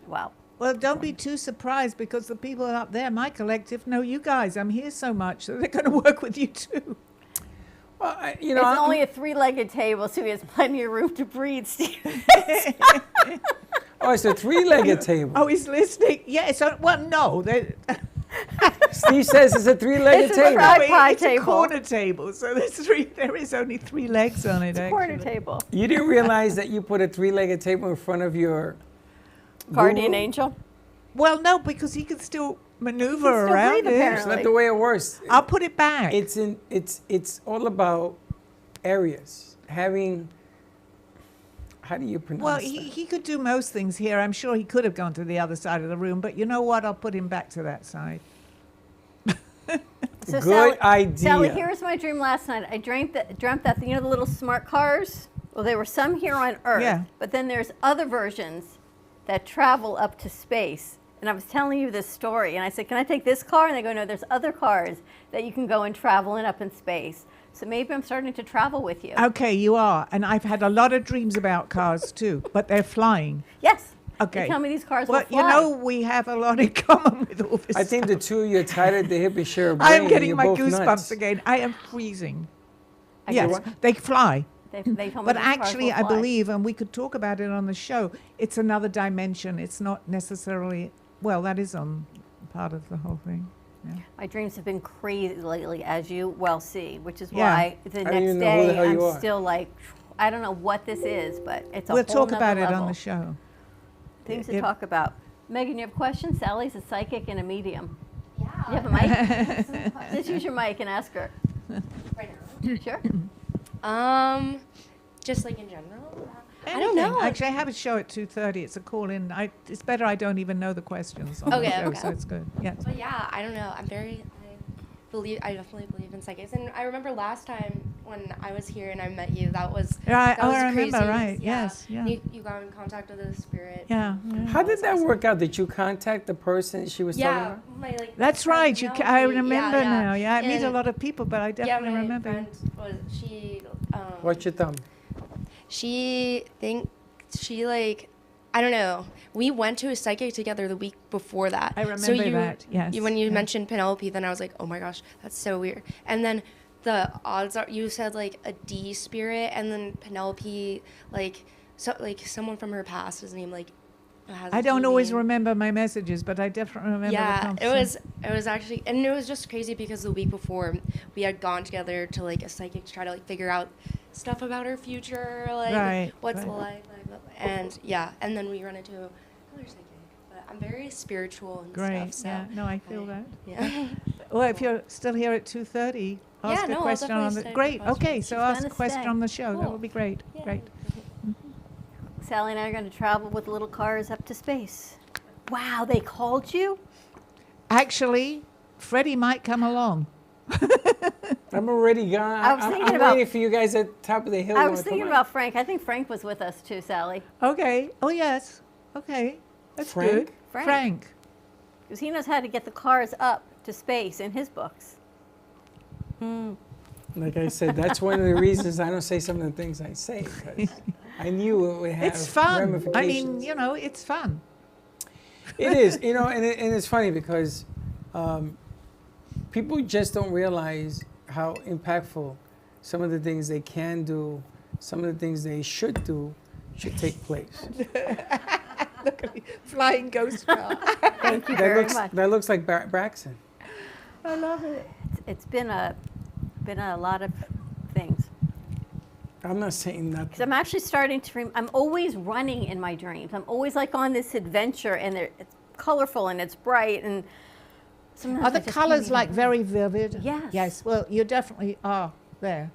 Wow. Well, don't be too surprised, because the people up there, my collective, know you guys. I'm here so much, so they're going to work with you too. Well, It's only a three-legged table, so he has plenty of room to breathe, Steve. Oh, it's a three-legged table. Oh, he's listening. Yeah, so, well, no. Steve says it's a three-legged It's table. It's a corner table, so there is only 3 legs on it. It's a corner table. You didn't realize that you put a three-legged table in front of your Guardian guru? angel? Well, no, because he can still maneuver still around breathe, it. It's not the way it works. I'll put it back. It's all about areas. Having, how do you pronounce Well, that? he could do most things here. I'm sure he could have gone to the other side of the room, but you know what? I'll put him back to that side. So Good idea. Sally, here's my dream last night. I dreamt that you know the little smart cars? Well, there were some here on Earth, Yeah. but then there's other versions that travel up to space. And I was telling you this story, and I said, "Can I take this car?" And they go, "No, there's other cars that you can go and travel in up in space." So maybe I'm starting to travel with you. Okay, you are. And I've had a lot of dreams about cars too, but they're flying. Yes. Okay. They tell me these cars Well, will fly. you know, we have a lot in commome with all this I think the two of you are tied at the hip and share a brain. I am getting You're my both goosebumps nuts. again. I am freezing. I Yes, get they fly. They told me But these cars actually, will I fly. believe, and we could talk about it on the show, it's another dimension. It's not necessarily, well, that is on part of the whole thing. Yeah. My dreams have been crazy lately, as you well see, which is Yeah. why the I don't even next know who the day hell you I'm are. still like, I don't know what this is, but it's a We'll whole talk about nother it level. on the show. Things to It- talk about. Megan, you have questions? Sally's a psychic and a medium. Yeah. You have a mic? Just use your mic and ask her. Right now? Sure. Just like in general? I Anything. don't know. Actually, I have a show at 2:30. It's a call-in. It's better I don't even know the questions on the Okay, show, okay. so it's good. Yeah. But yeah, I don't know. I definitely believe in psychics. And I remember last time when I was here and I met you, that was Right. that Oh, was I remember. crazy. Right. Yeah. Yes. Yeah. You got in contact with the spirit. Yeah. How did that work out? Did you contact the person she was talking Yeah, about? my like. That's friend right. I Penelope. remember now. Yeah, I meet a And- lot of people, but I definitely yeah, my remember. friend was she. What's your thumb? She like, I don't know. We went to a psychic together the week before that. I remember that, yes, When you yeah. mentioned Penelope, then I was like, oh my gosh, that's so weird. And then the odds are, you said like a D spirit, and then Penelope, like someone from her past is named like. Has a I don't D always name. remember my messages, but I definitely remember the Yeah, conversation. it was actually, and it was just crazy because the week before we had gone together to like a psychic to try to like figure out stuff about her future, like Right, what's right. life like, and yeah, and then we run into another psychic. But I'm very spiritual and Great. stuff. So Yeah. No, I feel that. Yeah. Well, if you're still here at 2:30, ask Yeah, a no, I'll question on definitely the. stay for Great. questions. Okay, so She's ask a gonna question stay. on the show. That Cool. would be great. Yeah. Great. Sally and I are going to travel with little cars up to space. Wow, they called you? Actually, Freddie might come along. I'm already gone. I was thinking I'm about- waiting for you guys at the top of the hill. I You was wanna thinking come about Frank. I think Frank was with us too, Sally. Okay. Oh yes. Okay. That's Frank? good. Frank. Because he knows how to get the cars up to space in his books. Like I said, that's one of the reasons I don't say some of the things I say. 'Cause I knew it would have It's fun. ramifications. I mean, it's fun. It is, and it's funny because people just don't realize how impactful some of the things they can do, some of the things they should do, should take place. Look at me, flying ghost car. Thank you That very looks much. that looks like Braxton. I love it. It's been a lot of things. I'm not saying nothing. Because I'm actually starting to. I'm always running in my dreams. I'm always like on this adventure, and it's colorful and it's bright, and sometimes Are I the just can't colors even- like very vivid? Yes. Yes. Well, you definitely are there.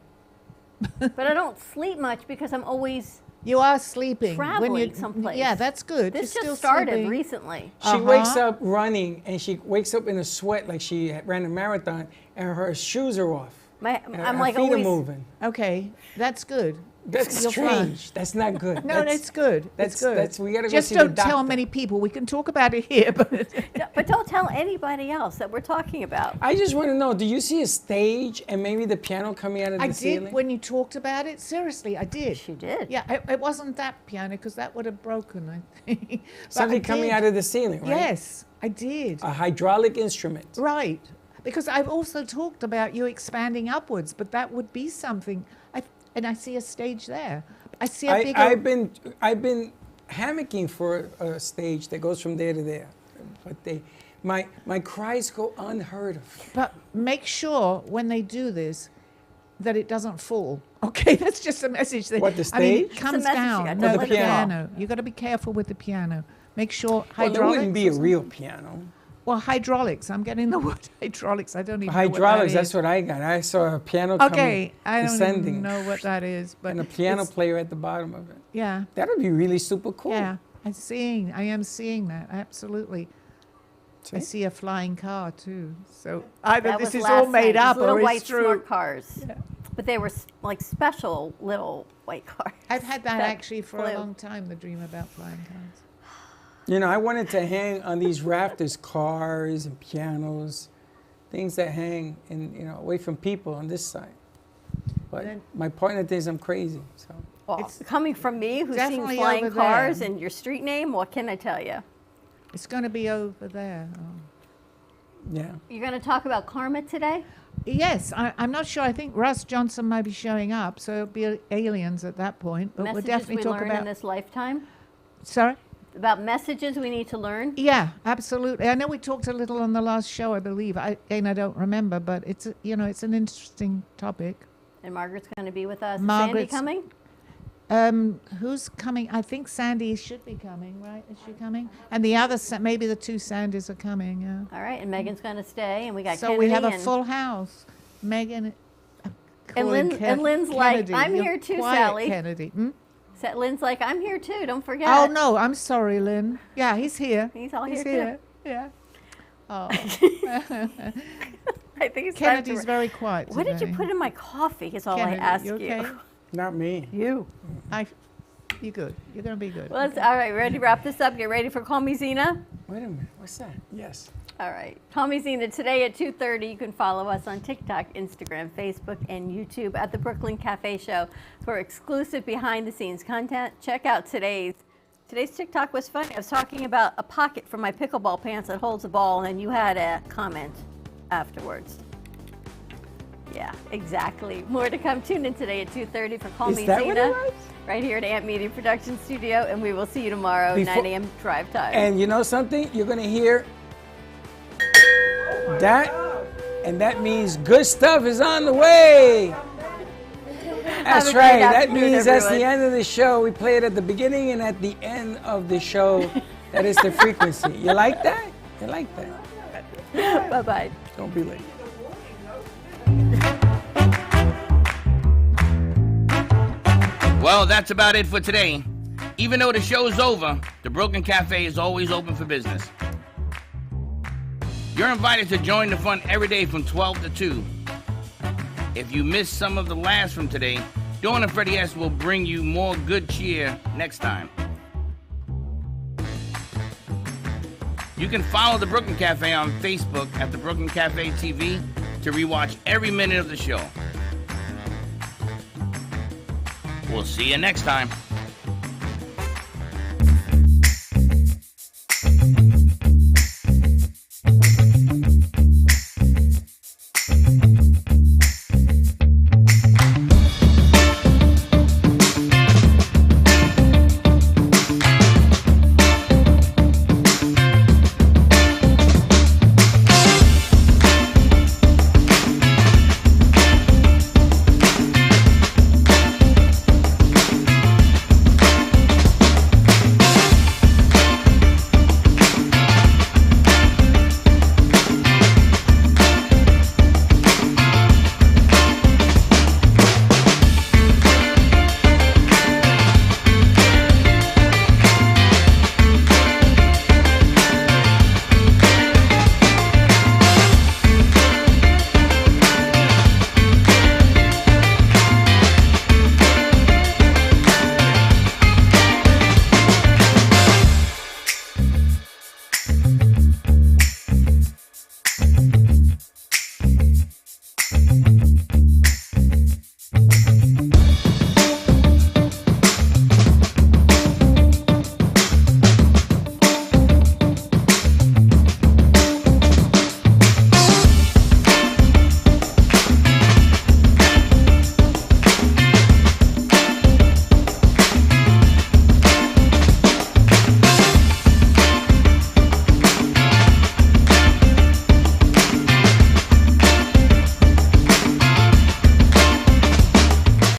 But I don't sleep much because I'm always You are sleeping traveling someplace. Yeah, that's good. This You're just still started sleeping. recently. She wakes up running, and she wakes up in a sweat like she ran a marathon, and her shoes are off. And I'm her like feet always are moving. Okay, that's good. That's You're fine. strange. That's not good. No, that's good. That's good. That's we gotta go Just see don't the tell doctor. many people. We can talk about it here, but But don't tell anybody else that we're talking about. I just want to know, do you see a stage and maybe the piano coming out of I the did ceiling? when you talked about it. Seriously, I did. She did. Yeah, it wasn't that piano because that would have broken, I think. But Something I coming did. out of the ceiling, right? Yes, I did. A hydraulic instrument. Right. Because I've also talked about you expanding upwards, but that would be something. And I see a stage there. I see a bigger. I've been hammocking for a stage that goes from there to there, but my cries go unheard of. But make sure when they do this that it doesn't fall. Okay, that's just a message. That, What, the I mean, stage? it comes It's a message you down. got to No, let the it fall. piano. You got to be careful with the piano. Make sure Well, hydraulics. there wouldn't be a or something. real piano. Well, hydraulics. I'm getting the word hydraulics. I don't even Hydraulics, know what that that's is. what I got. I saw a piano Okay, coming, I don't descending, even know what that is, but and a piano it's- player at the bottom of it. Yeah. That would be really super cool. Yeah, I am seeing that, absolutely. I see a flying car too. So either That this was is all last made night. up These little or white it's true. smart cars. But they were like special little white cars. I've had that actually for a flew. long time, the dream about flying cars. You know, I wanted to hang on these rafters, cars and pianos, things that hang away from people on this side. But my partner thinks I'm crazy. So Well, coming from me, who's seen definitely flying over cars there. and your street name, what can I tell you? It's going to be over there. Oh. yeah. You're going to talk about karma today? Yes, I'm not sure. I think Russ Johnson might be showing up, so it'll be aliens at that point. But Messages we'll definitely we talk learn about in this lifetime? Sorry? about messages we need to learn? Yeah, absolutely. I know we talked a little on the last show, I believe. I don't remember, but it's it's an interesting topic. And Margaret's going to be with us. Margaret's, is Sandy coming? Who's coming? I think Sandy should be coming, right? Is she coming? And the other, maybe the two Sandys are coming. Yeah. All right, and Megan's going to stay, and we got. So Kennedy we have a full house. Megan. And Lynn's like, I'm here too, quiet, Sally. Kennedy. Lynn's like, I'm here too. Don't forget. Oh no, I'm sorry, Lynn. Yeah, he's here. He's all here here. too. Yeah. Oh. I think it's Kennedy's very quiet What did you today. put in my coffee? Is all Kennedy, I ask you. Okay? Not me. You. You're good. You're gonna be good. Well, all right. Ready to wrap this up? Get ready for Call Me Zena. Wait a minute. What's that? Yes. All right. Call Me Zena today at 2:30. You can follow us on TikTok, Instagram, Facebook, and YouTube at the Brooklyn Cafe Show for exclusive behind-the-scenes content. Check out today's TikTok was funny. I was talking about a pocket for my pickleball pants that holds a ball, and you had a comment afterwards. Yeah, exactly. More to come. Tune in today at 2:30 for Call Me that what Zena, it was? right here at Amp Media Production Studio, and we will see you tomorrow, 9 a.m. drive time. And you know something? You're going to hear that, and that means good stuff is on the way. That's right. That means that's the end of the show. We play it at the beginning and at the end of the show. That is the frequency. You like that? You like that? Bye-bye. Don't be late. Well, that's about it for today. Even though the show's over, the Brooklyn Cafe is always open for business. You're invited to join the fun every day from 12 to 2. If you missed some of the laughs from today, Dawn and Freddie S. will bring you more good cheer next time. You can follow the Brooklyn Cafe on Facebook at the Brooklyn Cafe TV to rewatch every minute of the show. We'll see you next time.